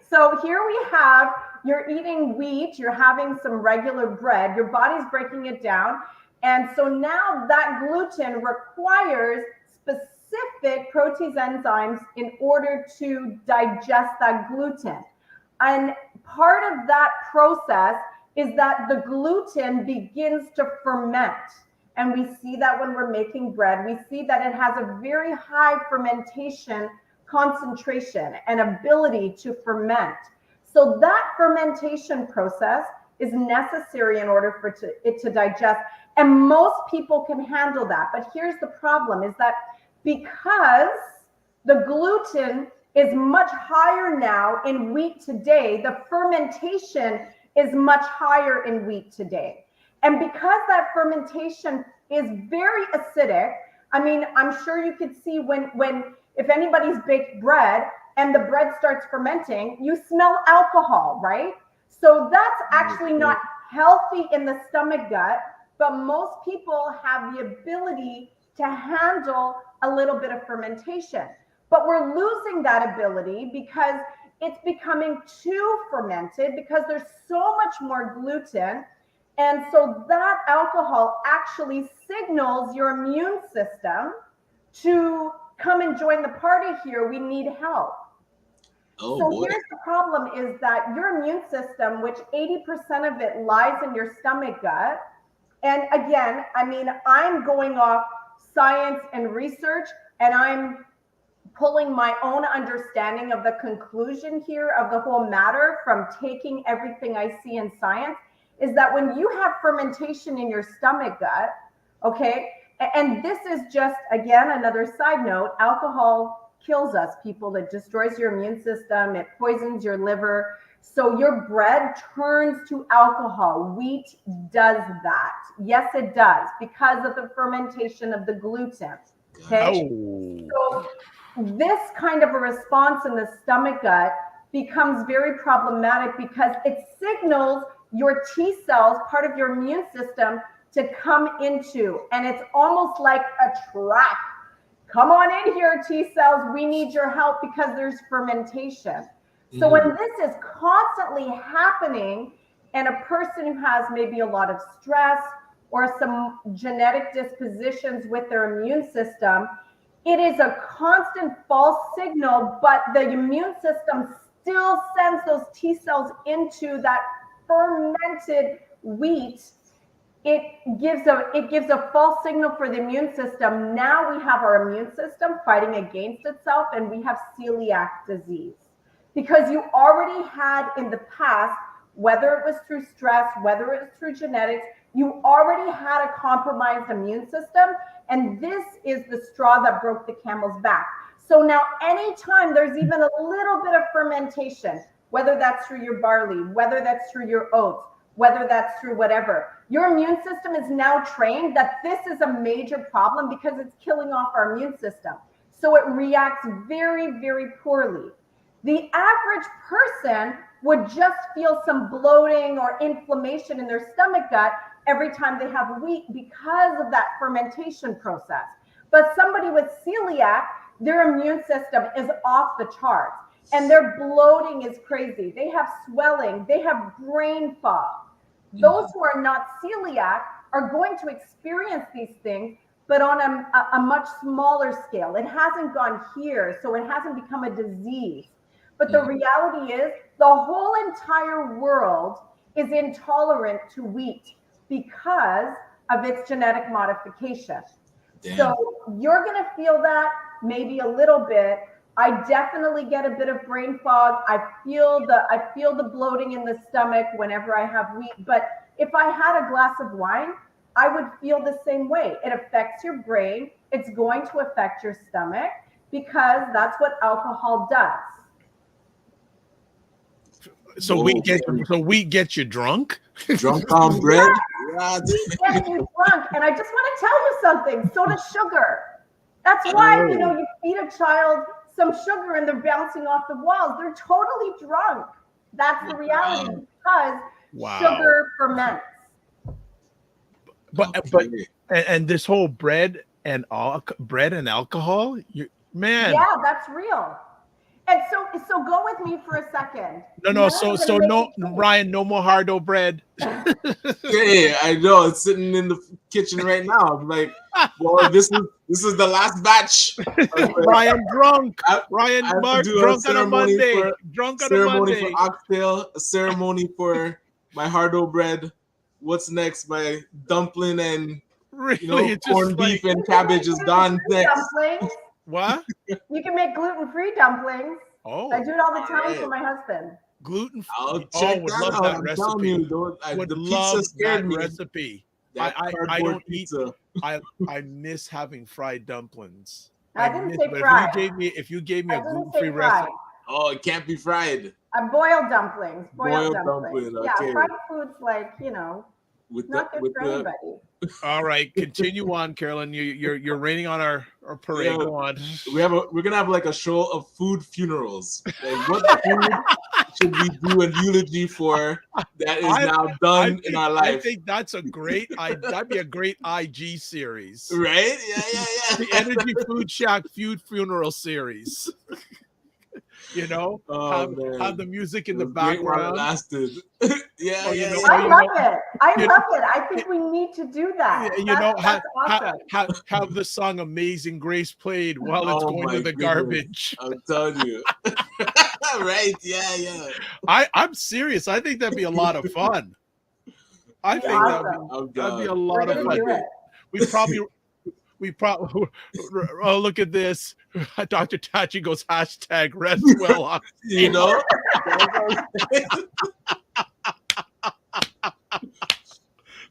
so here we have, you're eating wheat, you're having some regular bread, your body's breaking it down. And so now that gluten requires specific protease enzymes in order to digest that gluten. And part of that process is that the gluten begins to ferment. And we see that when we're making bread, we see that it has a very high fermentation concentration and ability to ferment. So that fermentation process is necessary in order for it to digest. And most people can handle that. But here's the problem, is that because the gluten is much higher now in wheat today, the fermentation is much higher in wheat today. And because that fermentation is very acidic, I mean, I'm sure you could see when if anybody's baked bread and the bread starts fermenting, you smell alcohol, right? So that's actually not healthy in the stomach gut, but most people have the ability to handle a little bit of fermentation. But we're losing that ability because it's becoming too fermented, because there's so much more gluten. And so that alcohol actually signals your immune system to come and join the party here. We need help. Oh, so boy. Here's the problem, is that your immune system, which 80% of it lies in your stomach gut. And again, I mean, I'm going off science and research, and I'm pulling my own understanding of the conclusion here of the whole matter from taking everything I see in science, is that when you have fermentation in your stomach gut, okay, and this is just, again, another side note, alcohol kills us, people. It destroys your immune system. It poisons your liver. So your bread turns to alcohol. Wheat does that. Yes, it does, because of the fermentation of the gluten. Okay. So this kind of a response in the stomach gut becomes very problematic, because it signals your T cells, part of your immune system, to come into, and it's almost like a trap. Come on in here, T cells, we need your help, because there's fermentation. So when this is constantly happening, and a person who has maybe a lot of stress or some genetic dispositions with their immune system, it is a constant false signal, but the immune system still sends those T cells into that fermented wheat it gives a false signal for the immune system. Now we have our immune system fighting against itself, and we have celiac disease because you already had in the past, whether it was through stress, whether it was through genetics, you already had a compromised immune system, and this is the straw that broke the camel's back. So now anytime there's even a little bit of fermentation, whether that's through your barley, whether that's through your oats, whether that's through whatever, your immune system is now trained that this is a major problem because it's killing off our immune system. So it reacts very, very poorly. The average person would just feel some bloating or inflammation in their stomach gut every time they have wheat because of that fermentation process. But somebody with celiac, their immune system is off the charts and their bloating is crazy. They have swelling, they have brain fog. Those who are not celiac are going to experience these things, but on a much smaller scale. It hasn't gone here, so it hasn't become a disease. But the reality is the whole entire world is intolerant to wheat because of its genetic modification. Damn. So you're going to feel that maybe a little bit. I definitely get a bit of brain fog. I feel the bloating in the stomach whenever I have wheat. But if I had a glass of wine, I would feel the same way. It affects your brain. It's going to affect your stomach because that's what alcohol does. So wheat gets you drunk? Drunk on bread? Wheat gets you drunk. And I just want to tell you something. So does sugar. That's why, you feed a child some sugar and they're bouncing off the walls. They're totally drunk. That's the reality because sugar ferments. But this whole bread and alcohol, man. Yeah, that's real. And so go with me for a second. No. So no, Ryan, no more hardo bread. Yeah, I know. It's sitting in the kitchen right now. I'm like, well, this is the last batch. Ryan drunk. Ryan drunk on a Monday. For oxtail, a ceremony for my hardo bread. What's next? My dumpling and corned beef and cabbage is gone next. Dumplings. What? You can make gluten-free dumplings. Oh, I do it all the time for my husband. Gluten-free. I'll check would that love out. that I'm recipe. telling you, the pizza scared me. Recipe. That I don't pizza. I miss having fried dumplings. I didn't say fried. If you gave me a gluten-free recipe. Oh, it can't be fried. Boiled dumplings. Boiled dumpling. Yeah, Okay. fried food's not good for anybody. All right, continue on, Carolyn. You're raining on our parade. Yeah. Go on. We're gonna have like a show of food funerals. Like, what food should we do an eulogy for that is now done in our life? I think that'd be a great IG series. Right? Yeah. The Energy Food Shack funeral series. Have the music in the background. Lasted. Yeah. I love it. I think we need to do that. That's awesome. Have the song "Amazing Grace" played while it's going to the garbage. I'm telling you. Right? Yeah. I'm serious. I think that'd be a lot of fun. I think that'd be a lot of fun. We probably oh, look at this. Dr. Tachi goes #rest well.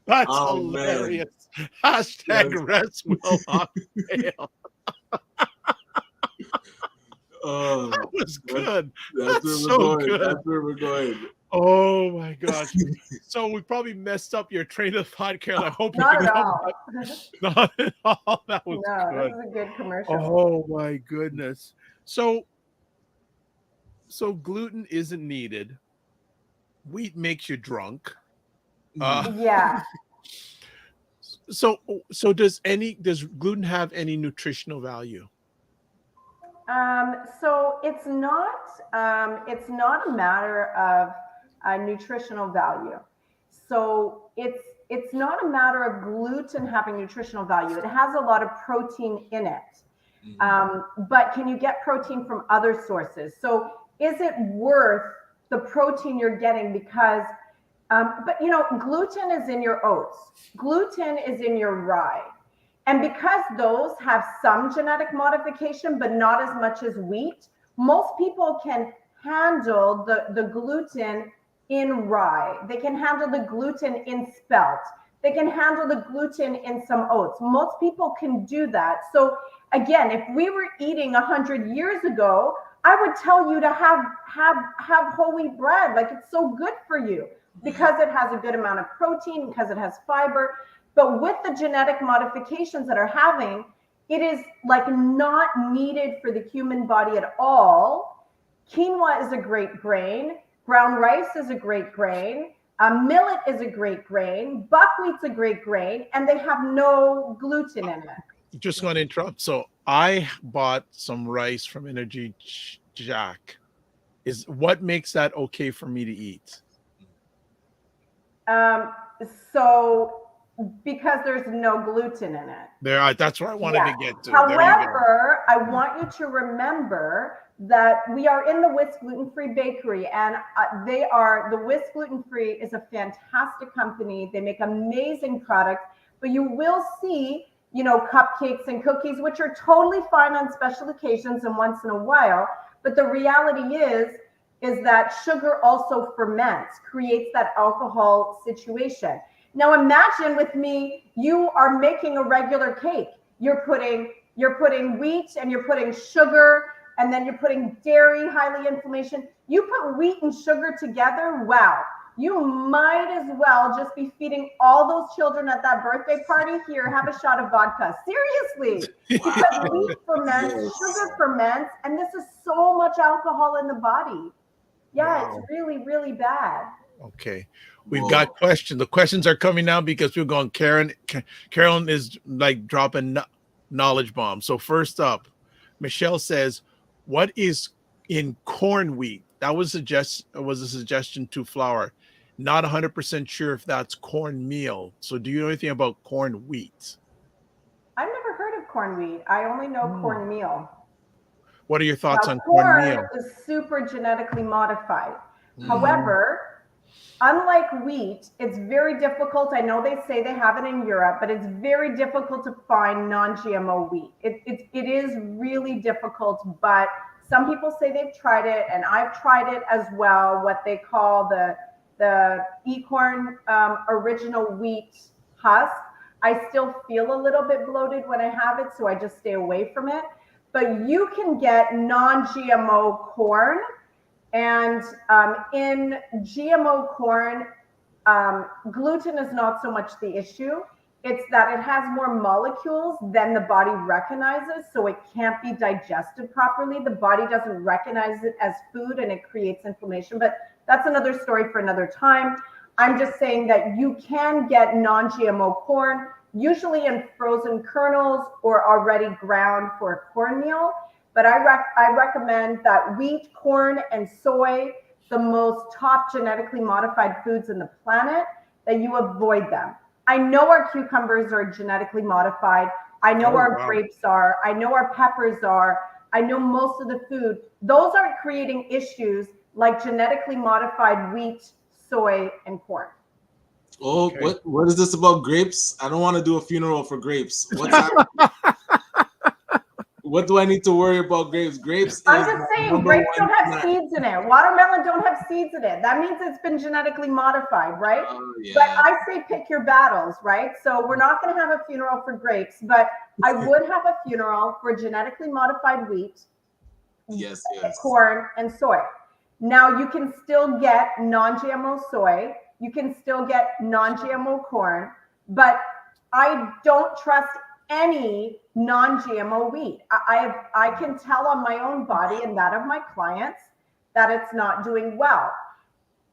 That's hilarious. Man. #rest well. That was good. That's where we're going. Oh my gosh. So we probably messed up your train of thought, Carol. I hope not at all. Not at all. That was good. This is a good commercial. Oh my goodness. So gluten isn't needed. Wheat makes you drunk. Yeah. So does gluten have any nutritional value? So it's not a matter of nutritional value. So it's not a matter of gluten having nutritional value. It has a lot of protein in it. But can you get protein from other sources? So is it worth the protein you're getting? Because But gluten is in your oats. Gluten is in your rye. And because those have some genetic modification, but not as much as wheat, most people can handle the gluten in rye. They can handle the gluten in spelt. They can handle the gluten in some oats. Most people can do that. So again, if we were eating 100 years ago, I would tell you to have whole wheat bread. Like, it's so good for you because it has a good amount of protein, because it has fiber. But with the genetic modifications that are having, it is like not needed for the human body at all. Quinoa is a great grain. Brown rice is a great grain. Millet is a great grain. Buckwheat's a great grain, and they have no gluten in it. Just going to interrupt. So I bought some rice from Energy Jack. What makes that okay for me to eat? So because there's no gluten in it. That's what I wanted to get to. However, I want you to remember that we are in the Whisk Gluten-Free Bakery, and the Whisk Gluten-Free is a fantastic company. They make amazing products, but you will see, cupcakes and cookies, which are totally fine on special occasions and once in a while. But the reality is that sugar also ferments, creates that alcohol situation. Now imagine with me, you are making a regular cake. You're putting wheat, and you're putting sugar, and then you're putting dairy, highly inflammation. You put wheat and sugar together, wow. You might as well just be feeding all those children at that birthday party. Here, have a shot of vodka. Seriously. Because wheat ferments, sugar ferments, and this is so much alcohol in the body. Yeah, wow. It's really, really bad. Okay. We've got questions. The questions are coming now because we're going. Carolyn is like dropping knowledge bombs. So first up, Michelle says, "What is in corn wheat?" That was a suggestion to flour. Not 100% sure if that's cornmeal. So do you know anything about corn wheat? I've never heard of corn wheat. I only know cornmeal. What are your thoughts on cornmeal? Corn is super genetically modified. However, unlike wheat, it's very difficult. I know they say they have it in Europe, but it's very difficult to find non-GMO wheat. It is really difficult, but some people say they've tried it, and I've tried it as well, what they call the Ecorn original wheat husk. I still feel a little bit bloated when I have it, so I just stay away from it. But you can get non-GMO corn. And in GMO corn, gluten is not so much the issue. It's that it has more molecules than the body recognizes, so it can't be digested properly. The body doesn't recognize it as food, and it creates inflammation. But that's another story for another time. I'm just saying that you can get non-GMO corn, usually in frozen kernels or already ground for a cornmeal. But I recommend that wheat, corn, and soy, the most top genetically modified foods in the planet, that you avoid them. I know our cucumbers are genetically modified. I know our grapes are. I know our peppers are. I know most of the food. Those aren't creating issues like genetically modified wheat, soy, and corn. Oh, okay. What is this about grapes? I don't want to do a funeral for grapes. What's happening? What do I need to worry about grapes? I'm just saying, grapes don't have seeds in it. Watermelon don't have seeds in it. That means it's been genetically modified, right? Yeah. But I say pick your battles, right? So we're not going to have a funeral for grapes, but I would have a funeral for genetically modified wheat, yes, corn, and soy. Now you can still get non-GMO soy. You can still get non-GMO corn, but I don't trust any non-GMO wheat. I can tell on my own body and that of my clients that it's not doing well.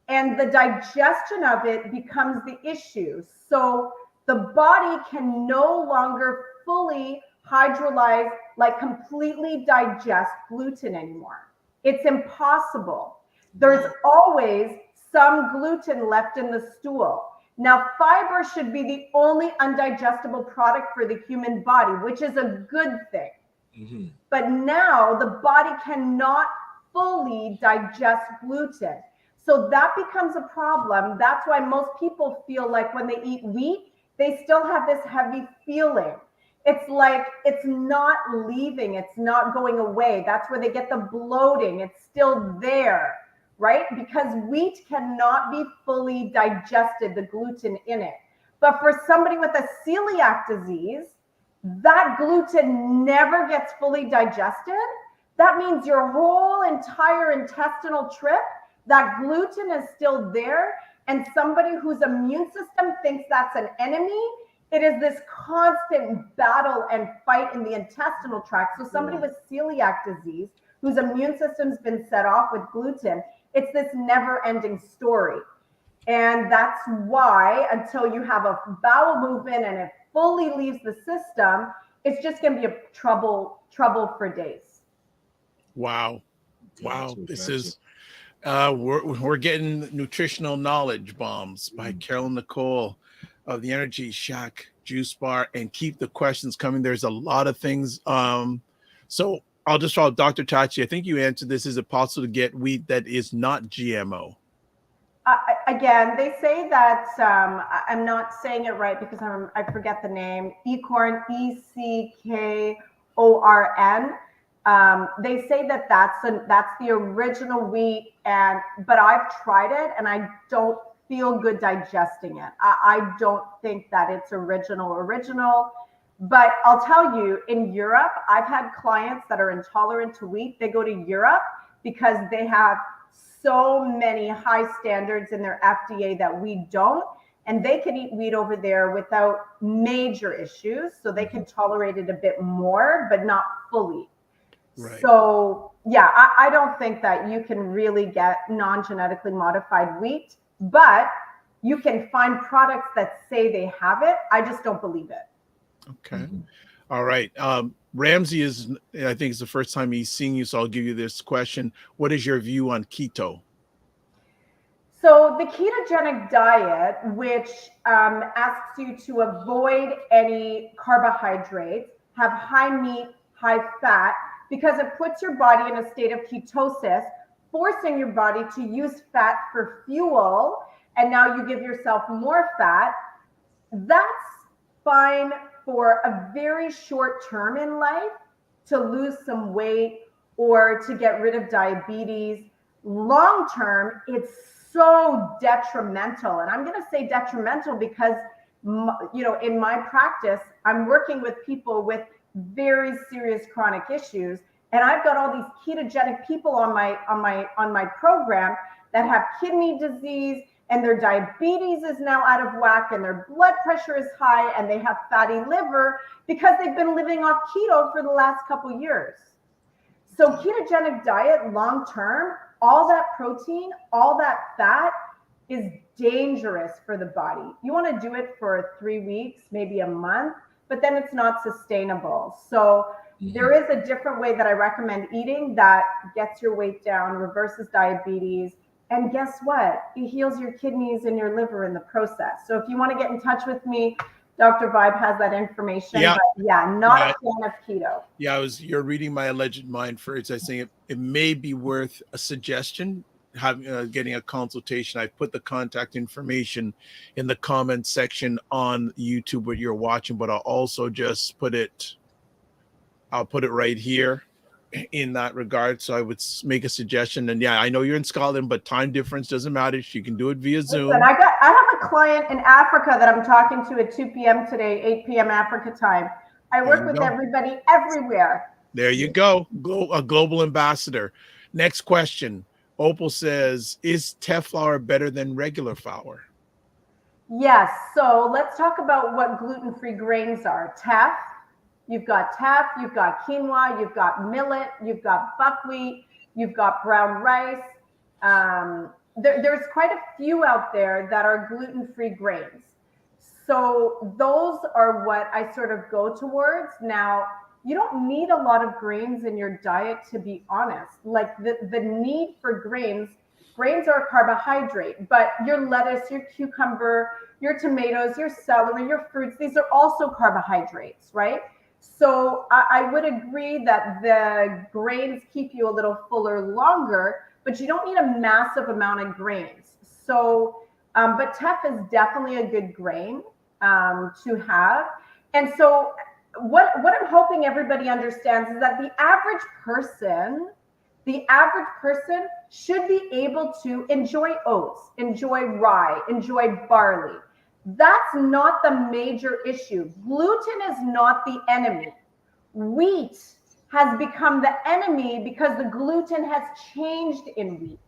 And the digestion of it becomes the issue. So the body can no longer fully hydrolyze, like completely digest gluten anymore. It's impossible. There's always some gluten left in the stool. Now, fiber should be the only undigestible product for the human body, which is a good thing. Mm-hmm. But now the body cannot fully digest gluten. So that becomes a problem. That's why most people feel like when they eat wheat, they still have this heavy feeling. It's like it's not leaving, it's not going away. That's where they get the bloating. It's still there, right? Because wheat cannot be fully digested, the gluten in it. But for somebody with a celiac disease, that gluten never gets fully digested. That means your whole entire intestinal trip, that gluten is still there. And somebody whose immune system thinks that's an enemy, it is this constant battle and fight in the intestinal tract. So somebody with celiac disease, whose immune system's been set off with gluten, it's this never-ending story. And that's why until you have a bowel movement and it fully leaves the system, it's just going to be a trouble for days. Wow. Wow. Gotcha, This gotcha. is we're getting nutritional knowledge bombs by Carolyn Nicole of the Energy Shack Juice Bar, and keep the questions coming. There's a lot of things. So I'll just follow Dr. Tachi. I think you answered this. Is it possible to get wheat that is not GMO? Again, they say that I'm not saying it right because I forget the name. Ecorn, ECKORN. They say that that's the original wheat, but I've tried it and I don't feel good digesting it. I don't think that it's original. But I'll tell you, in Europe, I've had clients that are intolerant to wheat. They go to Europe because they have so many high standards in their FDA that we don't, and they can eat wheat over there without major issues. So they can tolerate it a bit more, but not fully. Right. So yeah, I don't think that you can really get non-genetically modified wheat, but you can find products that say they have it. I just don't believe it. Okay. All right. Ramsey I think it's the first time he's seeing you, so I'll give you this question. What is your view on keto? So the ketogenic diet, which asks you to avoid any carbohydrates, have high meat, high fat, because it puts your body in a state of ketosis, forcing your body to use fat for fuel, and now you give yourself more fat. That's fine for a very short term in life, to lose some weight or to get rid of diabetes. Long term, it's so detrimental. And I'm going to say detrimental because, in my practice, I'm working with people with very serious chronic issues. And I've got all these ketogenic people on my program that have kidney disease, and their diabetes is now out of whack, and their blood pressure is high, and they have fatty liver because they've been living off keto for the last couple years. So ketogenic diet, long-term, all that protein, all that fat is dangerous for the body. You want to do it for 3 weeks, maybe a month, but then it's not sustainable. So there is a different way that I recommend eating that gets your weight down, reverses diabetes. And guess what? It heals your kidneys and your liver in the process. So if you want to get in touch with me, Dr. Vibe has that information. Yeah. But yeah, not a fan of keto. Yeah, you're reading my alleged mind first. I think it may be worth a suggestion, getting a consultation. I put the contact information in the comment section on YouTube what you're watching, but I'll also just I'll put it right here in that regard. So I would make a suggestion. And yeah, I know you're in Scotland, but time difference doesn't matter. You can do it via Zoom. Listen, I have a client in Africa that I'm talking to at 2 p.m. today, 8 p.m. Africa time. I work with everybody everywhere. There you go. A global ambassador. Next question. Opal says, is teff flour better than regular flour? Yes. So let's talk about what gluten-free grains are. Teff. You've got teff, you've got quinoa, you've got millet, you've got buckwheat, you've got brown rice. There's quite a few out there that are gluten-free grains. So those are what I sort of go towards. Now, you don't need a lot of grains in your diet, to be honest. Like the need for grains are a carbohydrate, but your lettuce, your cucumber, your tomatoes, your celery, your fruits, these are also carbohydrates, right? So I would agree that the grains keep you a little fuller longer, but you don't need a massive amount of grains. So, but teff is definitely a good grain to have. And so what I'm hoping everybody understands is that the average person should be able to enjoy oats, enjoy rye, enjoy barley. That's not the major issue. Gluten is not the enemy. Wheat has become the enemy because the gluten has changed in wheat.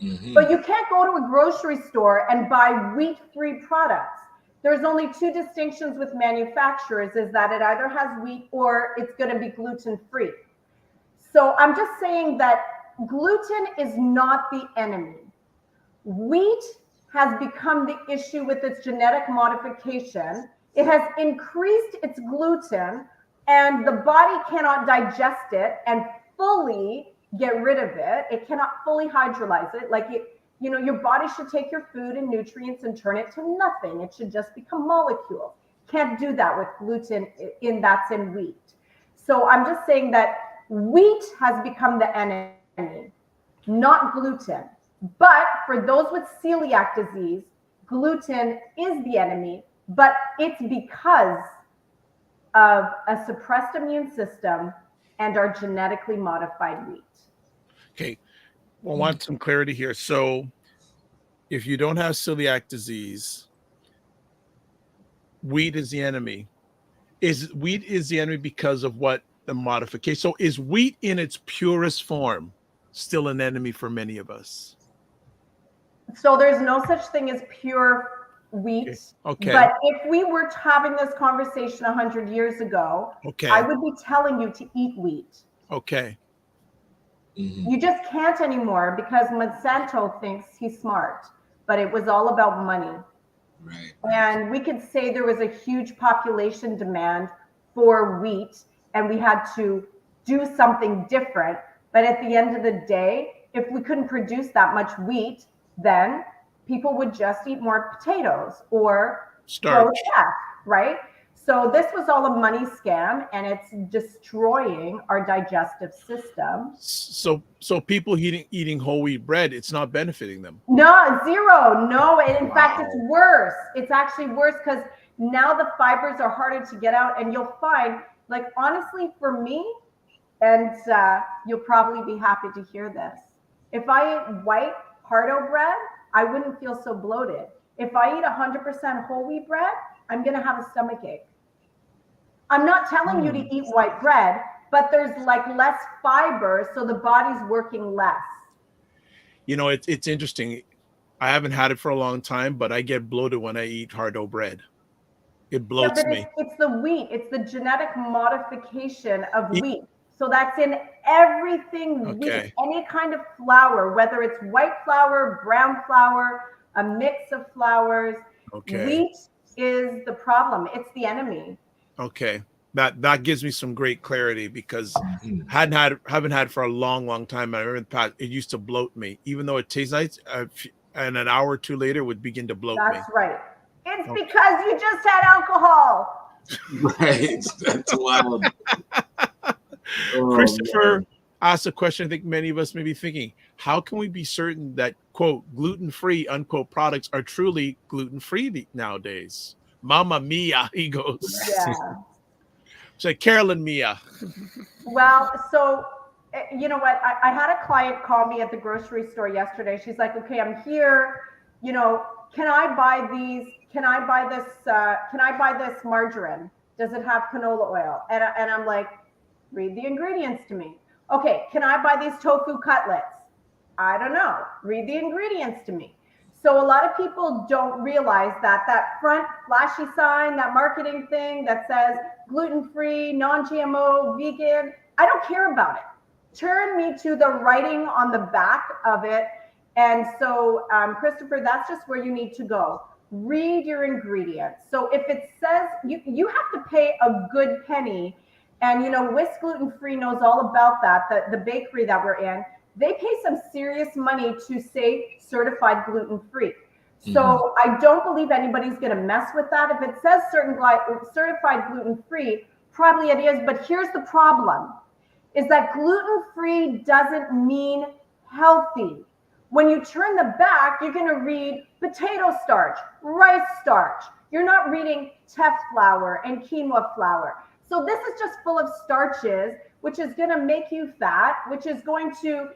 Mm-hmm. But you can't go to a grocery store and buy wheat-free products. There's only two distinctions with manufacturers, is that it either has wheat or it's going to be gluten-free. So I'm just saying that gluten is not the enemy. Wheat has become the issue with its genetic modification. It has increased its gluten, and the body cannot digest it and fully get rid of it. It cannot fully hydrolyze it. Like it, you know, your body should take your food and nutrients and turn it to nothing. It should just become molecules. Can't do that with gluten that's in wheat. So I'm just saying that wheat has become the enemy, not gluten. But for those with celiac disease, gluten is the enemy, but it's because of a suppressed immune system and our genetically modified wheat. Okay, well, I want some clarity here. So if you don't have celiac disease, wheat is the enemy. Wheat is the enemy because of what? The modification. So is wheat in its purest form still an enemy for many of us? So there's no such thing as pure wheat. Okay. But if we were having this conversation 100 years ago, okay, I would be telling you to eat wheat. Okay. Mm-hmm. You just can't anymore because Monsanto thinks he's smart, but it was all about money. Right. And we could say there was a huge population demand for wheat and we had to do something different. But at the end of the day, if we couldn't produce that much wheat, then people would just eat more potatoes or starch, right? So this was all a money scam, and it's destroying our digestive system. So people eating whole wheat bread, it's not benefiting them. No, zero. No, and in fact, it's worse. It's actually worse because now the fibers are harder to get out, and you'll find, like, honestly, for me, and you'll probably be happy to hear this. If I ate white hardo bread, I wouldn't feel so bloated. If I eat 100% whole wheat bread, I'm going to have a stomach ache. I'm not telling you to eat white bread, but there's like less fiber, so the body's working less. You know, it's interesting. I haven't had it for a long time, but I get bloated when I eat hardo bread. It bloats me. It's the wheat. It's the genetic modification of wheat. So that's in everything wheat, any kind of flour, whether it's white flour, brown flour, a mix of flours. Wheat is the problem. It's the enemy. Okay. That gives me some great clarity because haven't had for a long time. I remember in the past, it used to bloat me, even though it tastes nice. And an hour or two later, it would begin to bloat me. That's right. It's because you just had alcohol. Right. That's wild. Christopher asked a question I think many of us may be thinking. How can we be certain that, quote, gluten-free, unquote, products are truly gluten-free nowadays? Mamma mia, he goes. Yeah. So Carolyn Mia. Well, so you know what? I had a client call me at the grocery store yesterday. She's like, okay, I'm here. You know, can I buy these? Can I buy this? Can I buy this margarine? Does it have canola oil? And I'm like, read the ingredients to me. Okay, can I buy these tofu cutlets? I don't know. Read the ingredients to me. So a lot of people don't realize that front flashy sign, that marketing thing that says gluten-free, non-GMO, vegan, I don't care about it. Turn me to the writing on the back of it. And so, Christopher, that's just where you need to go. Read your ingredients. So if it says, you have to pay a good penny. And, you know, Whisk Gluten-Free knows all about that, the bakery that we're in. They pay some serious money to say certified gluten-free. So I don't believe anybody's going to mess with that. If it says certified gluten-free, probably it is. But here's the problem, is that gluten-free doesn't mean healthy. When you turn the back, you're going to read potato starch, rice starch. You're not reading teff flour and quinoa flour. So this is just full of starches, which is going to make you fat, which is going to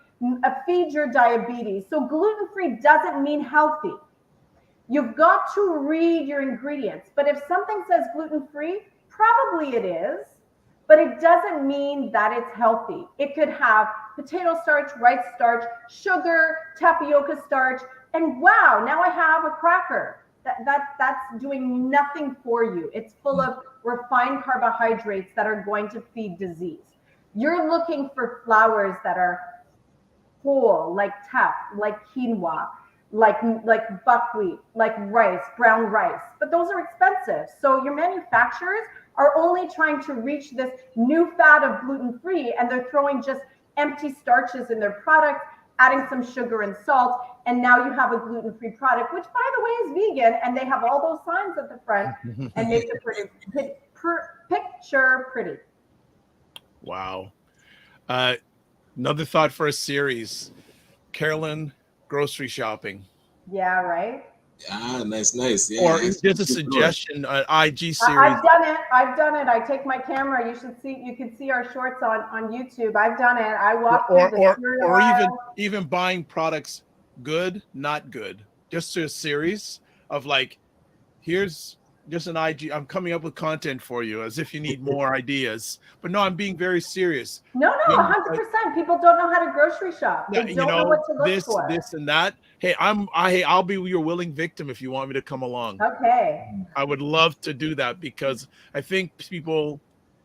feed your diabetes. So gluten-free doesn't mean healthy. You've got to read your ingredients. But if something says gluten-free, probably it is, but it doesn't mean that it's healthy. It could have potato starch, rice starch, sugar, tapioca starch, and wow, now I have a cracker. That's doing nothing for you. It's full of refined carbohydrates that are going to feed disease. You're looking for flours that are whole, like teff, like quinoa, like buckwheat, like rice, brown rice, but those are expensive. So your manufacturers are only trying to reach this new fad of gluten-free, and they're throwing just empty starches in their product, adding some sugar and salt, and now you have a gluten-free product, which by the way is vegan, and they have all those signs at the front and make the picture pretty. Wow. Another thought for a series, Carolyn grocery shopping. Yeah, right. Ah, nice. Yeah. Or just a suggestion, an IG series. I've done it. I take my camera. You can see our shorts on YouTube. I've done it. I walk through the cereal or aisle. even buying products good, not good. Just a series of like, here's just an IG. I'm coming up with content for you as if you need more ideas. But no, I'm being very serious. No, 100%. People don't know how to grocery shop. They don't know what to look for. This and that. Hey, I'll be your willing victim if you want me to come along. Okay. I would love to do that because I think people,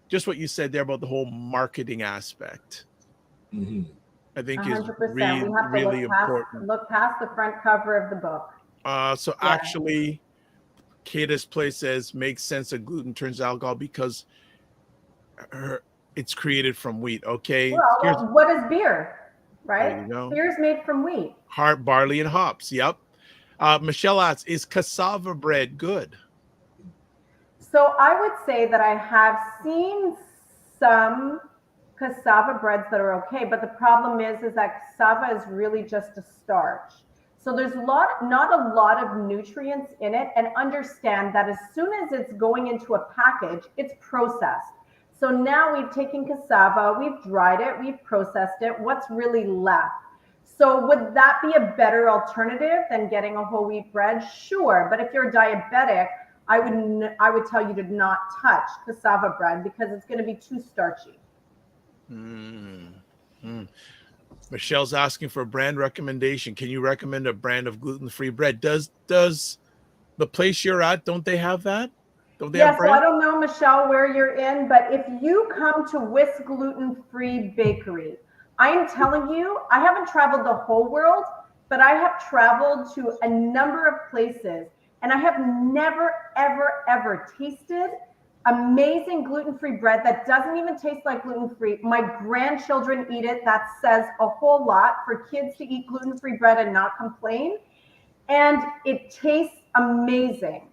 just what you said there about the whole marketing aspect, I think 100%. is really important. Look past the front cover of the book. Actually, Kata's place says makes sense that gluten turns alcohol because it's created from wheat. Okay. Well, what is beer? Right? There you go. Beer is made from wheat. Barley and hops. Yep. Michelle asks, is cassava bread good? So I would say that I have seen some cassava breads that are okay, but the problem is that cassava is really just a starch. So there's not a lot of nutrients in it, and understand that as soon as it's going into a package, it's processed. So now we've taken cassava, we've dried it, we've processed it. What's really left? So would that be a better alternative than getting a whole wheat bread? Sure, but if you're diabetic, I would tell you to not touch cassava bread because it's going to be too starchy. Michelle's asking for a brand recommendation. Can you recommend a brand of gluten-free bread? Does the place you're at, don't they have that? Don't they have bread? So I don't know, Michelle, where you're in, but if you come to Whisk Gluten-Free Bakery, I am telling you, I haven't traveled the whole world, but I have traveled to a number of places, and I have never, ever, ever tasted amazing gluten-free bread that doesn't even taste like gluten-free. My grandchildren eat it. That says a whole lot for kids to eat gluten-free bread and not complain. And it tastes amazing.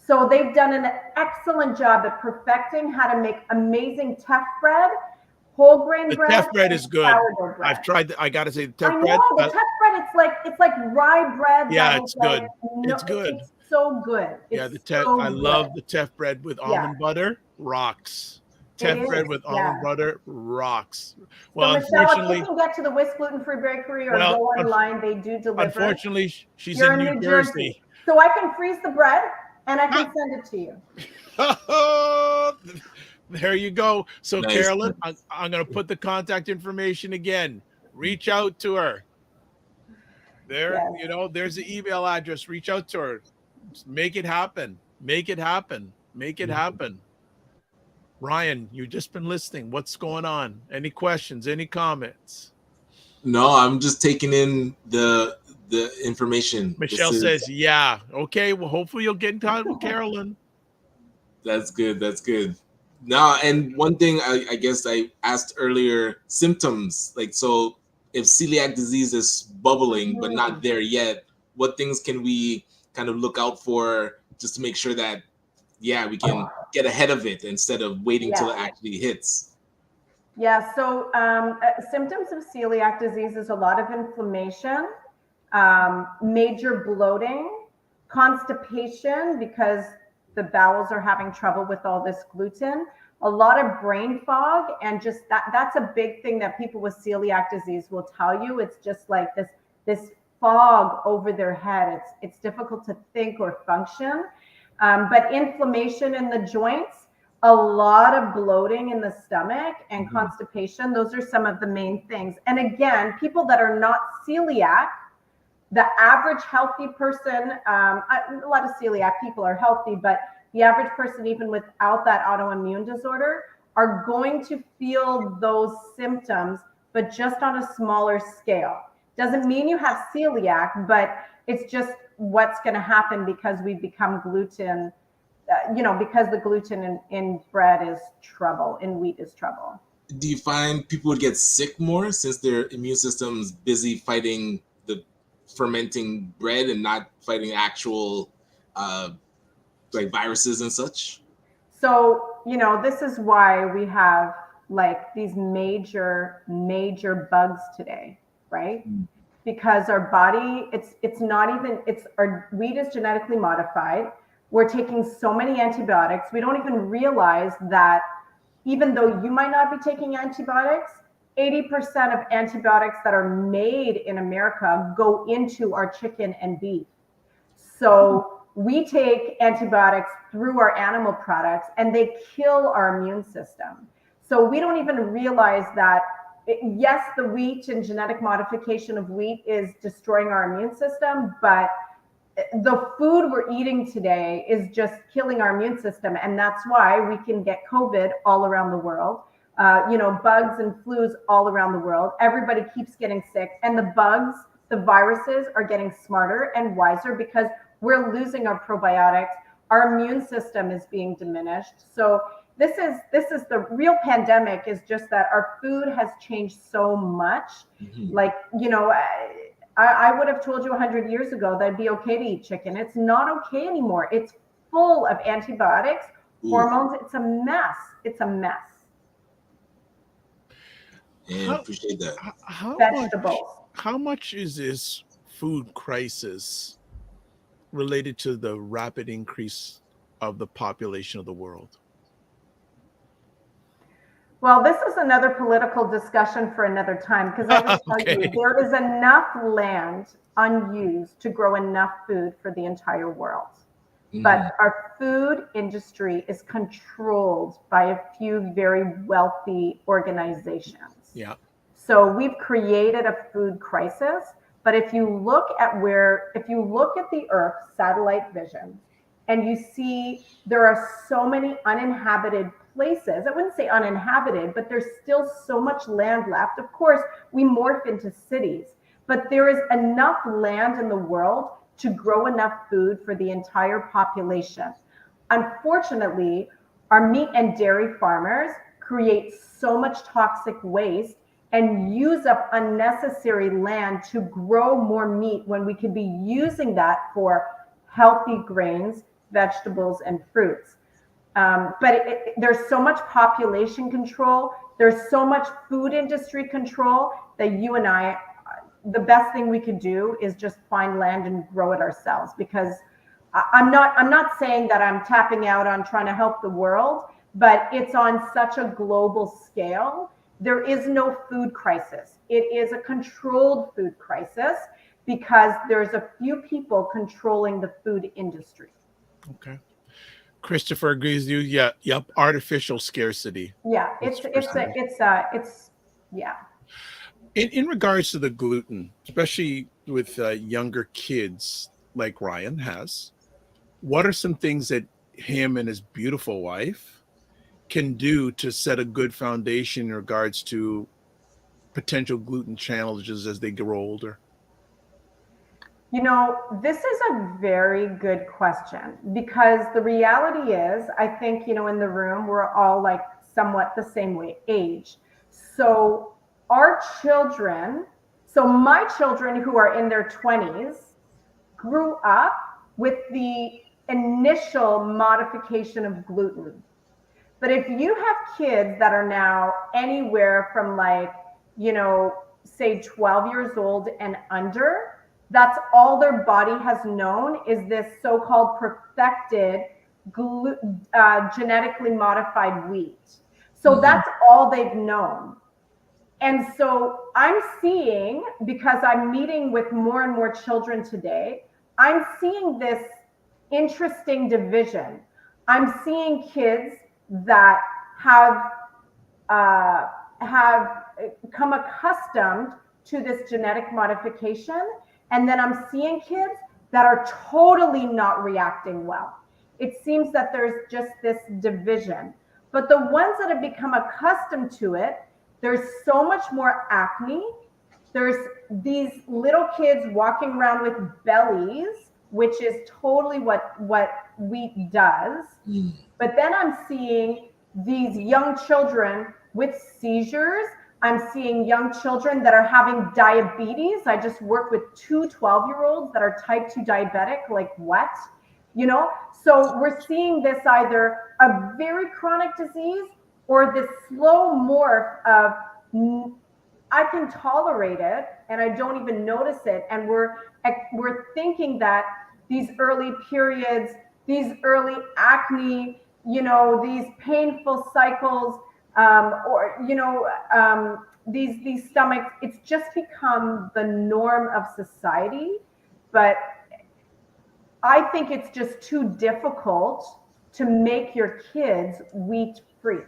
So they've done an excellent job at perfecting how to make amazing teff bread, whole grain bread. The teff bread is good. Bread. I've tried. I got to say, the teff I know, bread. the teff bread. It's like rye bread. Yeah, it's good. It's good. It's so good. Yeah, the teff. I love the teff bread with almond butter. Rocks. Teff bread with almond butter rocks. Well, so Michelle, unfortunately, if you can get to the Whisk Gluten-Free Bakery or go online, they do deliver. Unfortunately, she's in New Jersey. So I can freeze the bread and I can send it to you. There you go. So nice. Carolyn, I'm going to put the contact information again. Reach out to her. There, there's the email address. Reach out to her. Just make it happen. Make it happen. Make it happen. Ryan, you've just been listening. What's going on? Any questions? Any comments? No, I'm just taking in the information. Michelle says, yeah. Okay, well, hopefully you'll get in touch with Carolyn. That's good. Now, and one thing I guess I asked earlier, symptoms. Like, so if celiac disease is bubbling but not there yet, what things can we kind of look out for just to make sure that, we can get ahead of it instead of waiting till it actually hits? Yeah, so symptoms of celiac disease is a lot of inflammation, major bloating, constipation because the bowels are having trouble with all this gluten, a lot of brain fog, and just that's a big thing that people with celiac disease will tell you. It's just like this fog over their head. It's difficult to think or function. But inflammation in the joints, a lot of bloating in the stomach, and constipation. Those are some of the main things. And again, people that are not celiac, the average healthy person, a lot of celiac people are healthy, but the average person, even without that autoimmune disorder, are going to feel those symptoms, but just on a smaller scale. Doesn't mean you have celiac, but it's just what's going to happen because we become gluten, because the gluten in bread is trouble, in wheat is trouble. Do you find people would get sick more since their immune system's busy fighting the fermenting bread and not fighting actual like viruses and such? So, this is why we have like these major bugs today, right? Because our body, our wheat is genetically modified. We're taking so many antibiotics. We don't even realize that even though you might not be taking antibiotics, 80% of antibiotics that are made in America go into our chicken and beef. So we take antibiotics through our animal products and they kill our immune system. So we don't even realize that, yes, the wheat and genetic modification of wheat is destroying our immune system, but the food we're eating today is just killing our immune system. And that's why we can get COVID all around the world. Bugs and flus all around the world. Everybody keeps getting sick. And the bugs, the viruses are getting smarter and wiser because we're losing our probiotics. Our immune system is being diminished. So this is the real pandemic, is just that our food has changed so much. Like, I would have told you 100 years ago that it'd be okay to eat chicken. It's not okay anymore. It's full of antibiotics, hormones. It's a mess. It's a mess. And appreciate that. How much is this food crisis related to the rapid increase of the population of the world? Well, this is another political discussion for another time, because I will tell you, there is enough land unused to grow enough food for the entire world. But our food industry is controlled by a few very wealthy organizations. Yeah. So we've created a food crisis. But if you look at the Earth satellite vision, and you see there are so many uninhabited places, I wouldn't say uninhabited, but there's still so much land left. Of course, we morph into cities, but there is enough land in the world to grow enough food for the entire population. Unfortunately, our meat and dairy farmers create so much toxic waste and use up unnecessary land to grow more meat when we could be using that for healthy grains, vegetables, and fruits. But there's so much population control, there's so much food industry control that you and I, the best thing we could do is just find land and grow it ourselves. Because I'm not saying that I'm tapping out on trying to help the world, but it's on such a global scale. There is no food crisis. It is a controlled food crisis because there's a few people controlling the food industry. Okay. Christopher agrees with you. Yeah. Yep. Artificial scarcity. Yeah. It's yeah. In regards to the gluten, especially with younger kids like Ryan has, what are some things that him and his beautiful wife can do to set a good foundation in regards to potential gluten challenges as they grow older? This is a very good question, because the reality is, I think, in the room, we're all like somewhat the same age. So our children, my children who are in their 20s grew up with the initial modification of gluten. But if you have kids that are now anywhere from like, say 12 years old and under, that's all their body has known is this so-called perfected genetically modified wheat. So that's all they've known. And so I'm seeing, because I'm meeting with more and more children today, I'm seeing this interesting division. I'm seeing kids that have come accustomed to this genetic modification, and then I'm seeing kids that are totally not reacting well. It seems that there's just this division. But the ones that have become accustomed to it, there's so much more acne. There's these little kids walking around with bellies, which is totally what wheat does. But then I'm seeing these young children with seizures. I'm seeing young children that are having diabetes. I just work with 2 12-year-olds that are type 2 diabetic, like what? So we're seeing this either a very chronic disease or this slow morph of I can tolerate it and I don't even notice it. And we're thinking that these early periods, these early acne, these painful cycles, these stomachs, it's just become the norm of society. But I think it's just too difficult to make your kids wheat free.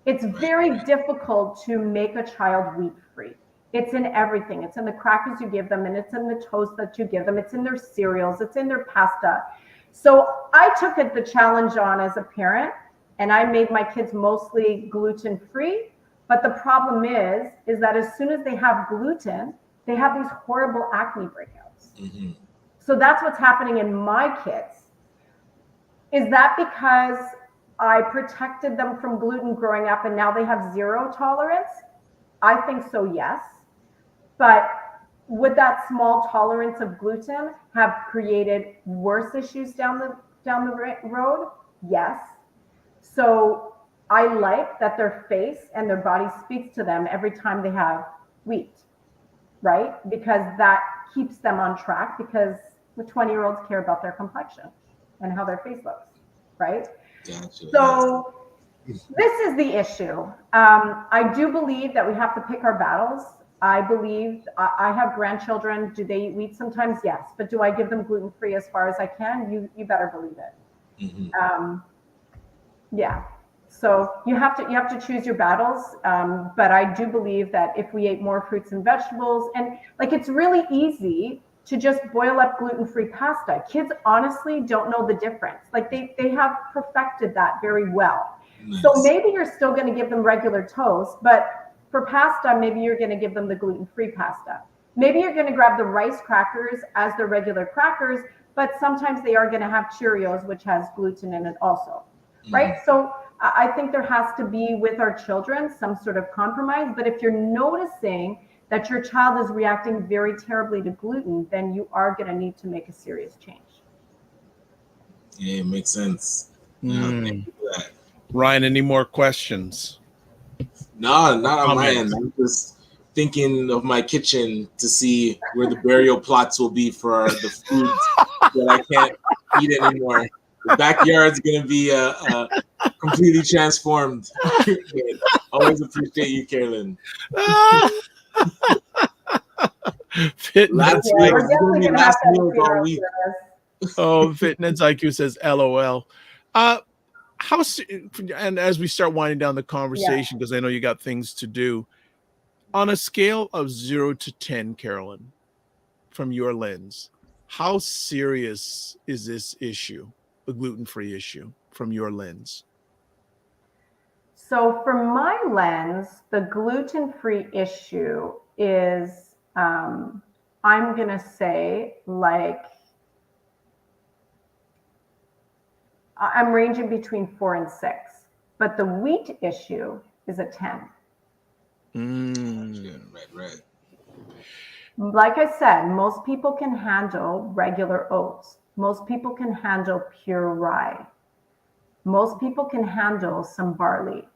It's very difficult to make a child wheat free. It's in everything. It's in the crackers you give them, and it's in the toast that you give them. It's in their cereals. It's in their pasta. So I took the challenge on as a parent, and I made my kids mostly gluten free. But the problem is that as soon as they have gluten, they have these horrible acne breakouts. So that's what's happening in my kids. Is that because I protected them from gluten growing up and now they have zero tolerance? I think so, yes. But would that small tolerance of gluten have created worse issues down the road? Yes. So I like that their face and their body speaks to them every time they have wheat, right? Because that keeps them on track, because the 20-year-olds care about their complexion and how their face looks, right? Gotcha. So this is the issue. I do believe that we have to pick our battles. I believe I have grandchildren. Do they eat wheat sometimes? Yes. But do I give them gluten-free as far as I can? You better believe it. Yeah. So you have to choose your battles. But I do believe that if we ate more fruits and vegetables, and like, it's really easy to just boil up gluten-free pasta. Kids honestly don't know the difference. Like they have perfected that very well. Nice. So maybe you're still going to give them regular toast, but for pasta, maybe you're going to give them the gluten-free pasta. Maybe you're going to grab the rice crackers as the regular crackers, but sometimes they are going to have Cheerios, which has gluten in it also, right? So I think there has to be, with our children, some sort of compromise. But if you're noticing that your child is reacting very terribly to gluten, then you are going to need to make a serious change. Yeah, it makes sense. Thank you for that. Ryan, any more questions? No, not on my end. I'm just thinking of my kitchen to see where the burial plots will be for the foods that I can't eat anymore. The backyard's going to be completely transformed. Always appreciate you, Carolyn. Fitness IQ. Oh, Fitness IQ says LOL. And as we start winding down the conversation, because I know you got things to do, on a scale of 0 to 10, Carolyn, from your lens, how serious is this issue, the gluten-free issue, from your lens? So from my lens, the gluten-free issue is, I'm going to say, like, I'm ranging between 4 and 6, but the wheat issue is a 10. Right. Like I said, most people can handle regular oats. Most people can handle pure rye. Most people can handle some barley.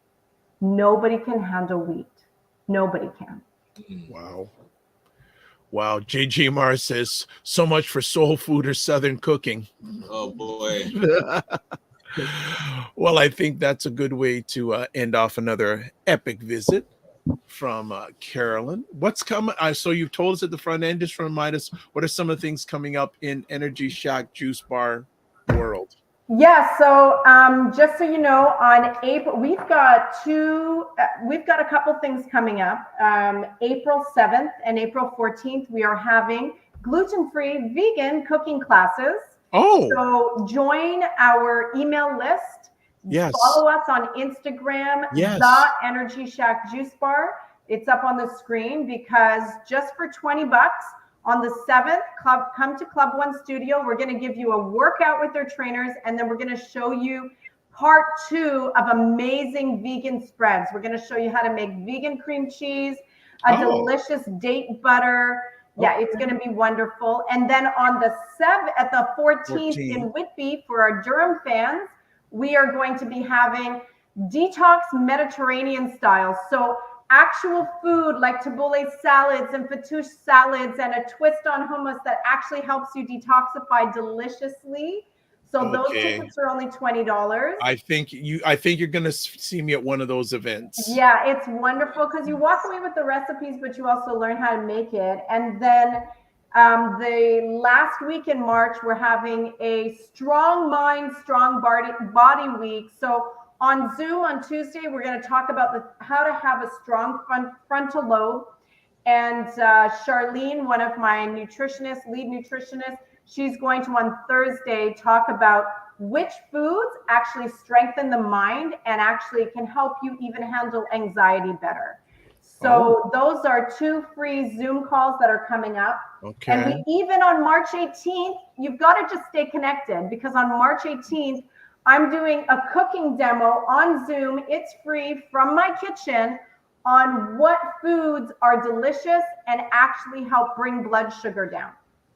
Nobody can handle wheat. Nobody can. Wow. Wow. JJ Mars says, so much for soul food or Southern cooking. Oh boy. Well, I think that's a good way to end off another epic visit from Carolyn. What's coming? So you've told us at the front end. Just remind us, what are some of the things coming up in Energy Shack Juice Bar world? Yeah, so just so you know, on April, we've got a couple things coming up. April 7th and April 14th, we are having gluten-free vegan cooking classes. Oh, So join our email list. yes. Follow us on Instagram, Yes. The Energy Shack Juice Bar. It's up on the screen, because just for $20 on the 7th, come to Club One Studio. We're going to give you a workout with their trainers, and then we're going to show you part 2 of amazing vegan spreads. We're going to show you how to make vegan cream cheese, a delicious date butter. Yeah, it's going to be wonderful. And then on the 14th in Whitby, for our Durham fans, we are going to be having detox Mediterranean style. So actual food like tabbouleh salads and fattoush salads and a twist on hummus that actually helps you detoxify deliciously. So those tickets are only $20. I think you're gonna see me at one of those events. Yeah, it's wonderful, because you walk away with the recipes, but you also learn how to make it. And then the last week in March, we're having a Strong Mind, Strong Body Week. So on Zoom on Tuesday, we're going to talk about how to have a strong frontal lobe. And Charlene, one of my lead nutritionists, she's going to, on Thursday, talk about which foods actually strengthen the mind and actually can help you even handle anxiety better. So those are 2 free Zoom calls that are coming up. Okay. And even on March 18th, you've got to just stay connected, because on March 18th, I'm doing a cooking demo on Zoom. It's free, from my kitchen, on what foods are delicious and actually help bring blood sugar down.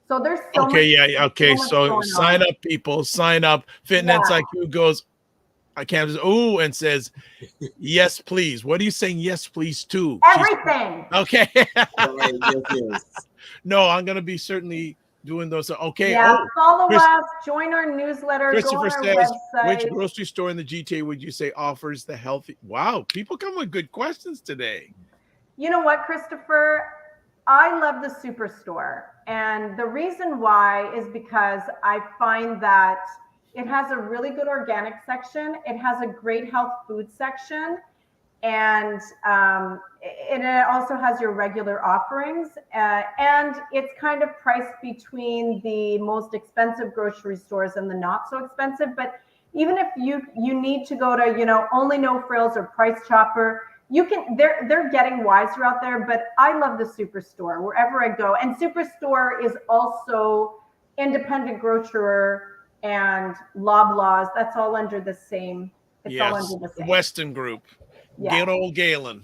So there's so much. Okay. So sign up, people. Sign up. Fitness IQ goes, I can't just, and says, yes, please. What are you saying yes, please to? Everything. Okay. Yes. No, I'm going to be certainly doing those. Okay. Yeah, follow us, join our newsletter, Christopher go on our says, website. which grocery store in the GTA would you say offers the healthy? Wow, people come with good questions today. You know what, Christopher? I love the Superstore. And the reason why is because I find that it has a really good organic section. It has a great health food section. And it also has your regular offerings. And it's kind of priced between the most expensive grocery stores and the not so expensive. But even if you need to go to, Only No Frills or Price Chopper, you can, they're getting wiser out there. But I love the Superstore wherever I go. And Superstore is also independent grocer and Loblaws. That's all under the same. It's all under the same. Weston Group. Yeah. Good old Galen.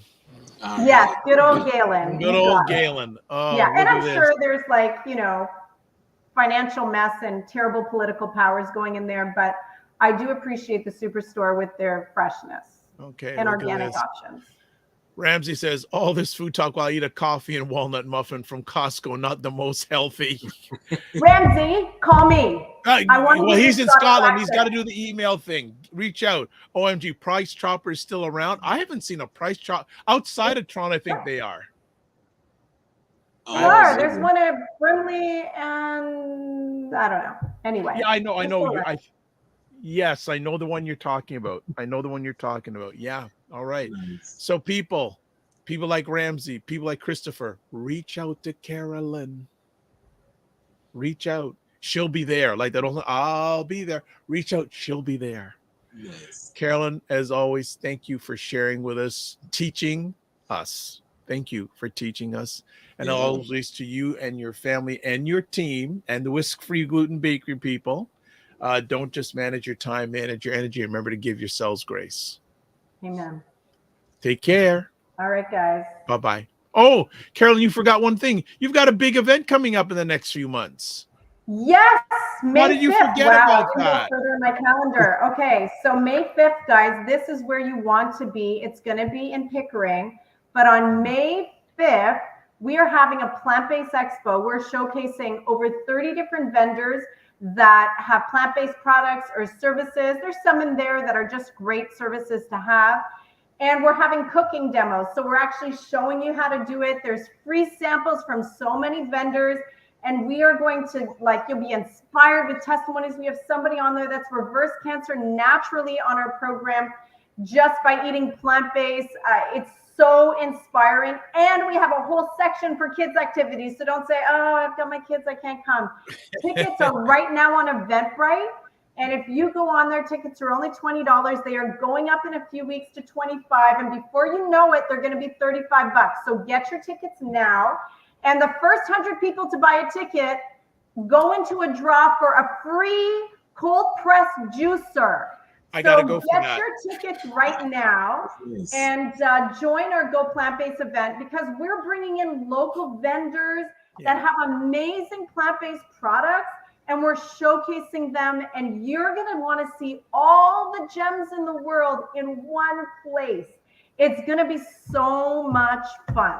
Yes, good old Galen. Good old Galen. Oh, yeah, and I'm this. sure there's financial mess and terrible political powers going in there, but I do appreciate the Superstore with their freshness and organic options. Ramsey says, all this food talk while I eat a coffee and walnut muffin from Costco, not the most healthy. Ramsey, call me. He's in Scotland. He's got to do the email thing. Reach out. OMG, Price Chopper is still around. I haven't seen a Price Chopper outside of Toronto. I think they are. There's one at Brimley and I don't know. Anyway. Yeah, I know. Yes, I know the one you're talking about. Yeah. All right. Nice. So people like Ramsey, people like Christopher, reach out to Carolyn. Reach out. She'll be there. Like that. I'll be there. Reach out. She'll be there. Yes. Carolyn, as always, thank you for sharing with us, teaching us. Thank you for teaching us. And always to you and your family and your team and the Whisk Free Gluten Bakery people. Don't just manage your time, manage your energy. Remember to give yourselves grace. Amen. Take care. All right, guys. Bye-bye. Oh, Carolyn, you forgot one thing. You've got a big event coming up in the next few months. Yes. May How did you 5th. forget Wow, about I didn't go that? further in my calendar. Okay, so May 5th, guys, this is where you want to be. It's going to be in Pickering. But on May 5th, we are having a plant-based expo. We're showcasing over 30 different vendors that have plant-based products or services. There's some in there that are just great services to have. And we're having cooking demos. So we're actually showing you how to do it. There's free samples from so many vendors. And we are going to, you'll be inspired with testimonies. We have somebody on there that's reversed cancer naturally on our program just by eating plant-based. It's so inspiring. And we have a whole section for kids activities. So don't say, oh, I've got my kids, I can't come. Tickets are right now on Eventbrite. And if you go on there, tickets are only $20. They are going up in a few weeks to $25. And before you know it, they're going to be $35. So get your tickets now. And the first 100 people to buy a ticket go into a draw for a free cold press juicer. I gotta go for get that. your tickets right now and join our Go Plant-Based event, because we're bringing in local vendors that have amazing plant-based products, and we're showcasing them, and you're going to want to see all the gems in the world in one place. It's going to be so much fun.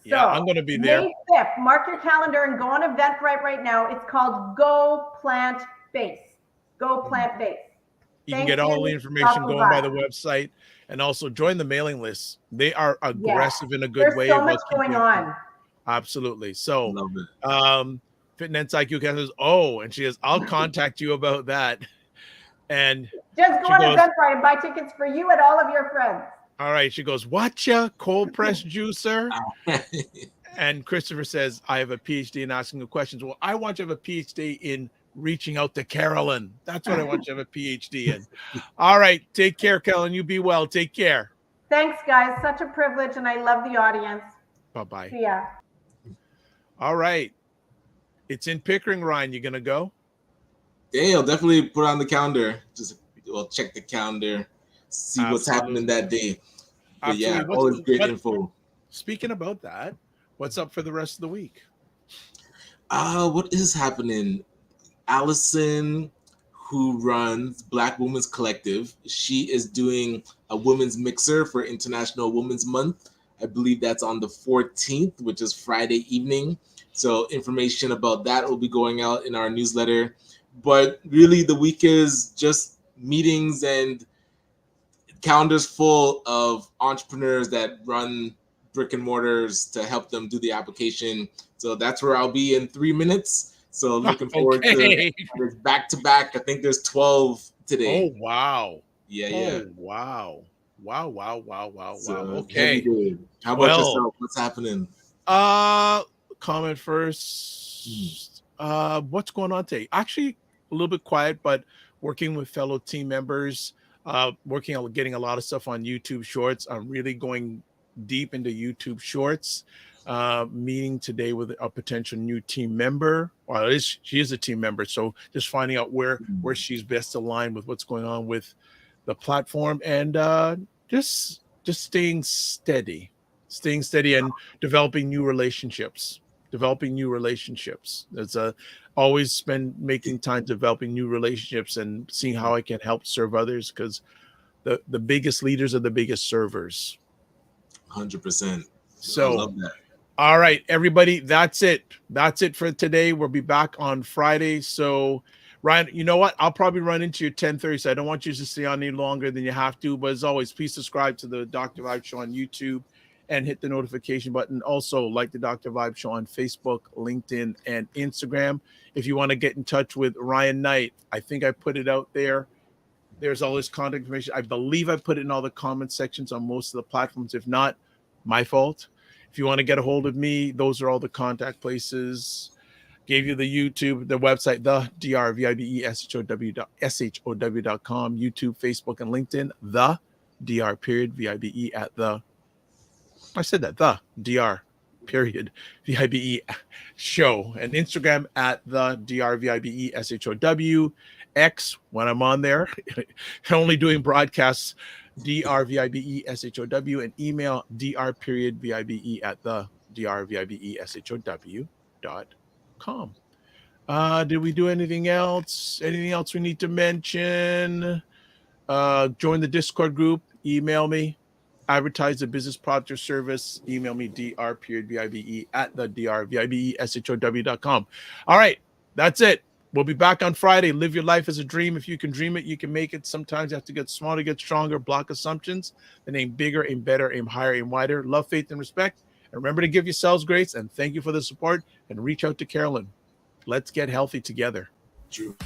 Yeah, I'm going to be there. May 5th, mark your calendar and go on Eventbrite right now. It's called Go Plant-Based. Go Plant-Based. You can get all the information going by the website, and also join the mailing list. They are aggressive in a good way. There's so much going on. Absolutely. So, Fitness IQ says, oh, and she says, I'll contact you about that. And just go on Eventbrite and buy tickets for you and all of your friends. All right. She goes, watcha, cold press juicer. And Christopher says, I have a PhD in asking the questions. Well, I want you to have a PhD in reaching out to Carolyn. That's what I want you to have a PhD in. All right. Take care, Carolyn. You be well. Take care. Thanks, guys. Such a privilege, and I love the audience. Bye-bye. See ya. All right. It's in Pickering, Ryan. You going to go? Yeah, I'll definitely put on the calendar. We'll check the calendar, see what's happening that day. But yeah, always great info. Speaking about that, what's up for the rest of the week? What is happening? Allison, who runs Black Women's Collective, she is doing a women's mixer for International Women's Month. I believe that's on the 14th, which is Friday evening. So information about that will be going out in our newsletter. But really, the week is just meetings and calendars full of entrepreneurs that run brick and mortars to help them do the application. So that's where I'll be in 3 minutes. So looking forward to this back-to-back. I think there's 12 today. Oh, wow. Yeah. Oh, wow. So, okay. How about yourself? What's happening? Comment first. What's going on today? Actually, a little bit quiet, but working with fellow team members, working on getting a lot of stuff on YouTube Shorts. I'm really going deep into YouTube Shorts. Meeting today with a potential new team member. Well, she is a team member, so just finding out where she's best aligned with what's going on with the platform, and just staying steady and developing new relationships. It's always been making time developing new relationships and seeing how I can help serve others, because the biggest leaders are the biggest servers. 100%. So I love that. All right, everybody, that's it for today. We'll be back on Friday. So Ryan, you know what? I'll probably run into your 10:30, so I don't want you to stay on any longer than you have to. But as always, please subscribe to the Dr. Vibe Show on YouTube and hit the notification button. Also, like the Dr. Vibe Show on Facebook, LinkedIn, and Instagram. If you want to get in touch with Ryan Knight, I think I put it out there. There's all this contact information. I believe I put it in all the comment sections on most of the platforms. If not, my fault. If you want to get a hold of me, those are all the contact places. Gave you the YouTube, the website, the drvibeshow.com, YouTube, Facebook, and LinkedIn, the dr.vibe at the, I said that, the dr.vibe show, and Instagram at the drvibeshow, X, when I'm on there, only doing broadcasts, drvibeshow, and email dr.vibe at the drvibeshow.com. Did we do anything else? Anything else we need to mention? Join the Discord group. Email me. Advertise the business product or service. Email me dr.vibe at the drvibeshow.com. All right, that's it. We'll be back on Friday. Live your life as a dream. If you can dream it, you can make it. Sometimes you have to get smaller to get stronger. Block assumptions. Then aim bigger, aim better, aim higher, aim wider. Love, faith, and respect. And remember to give yourselves grace. And thank you for the support. And reach out to Carolyn. Let's get healthy together. True.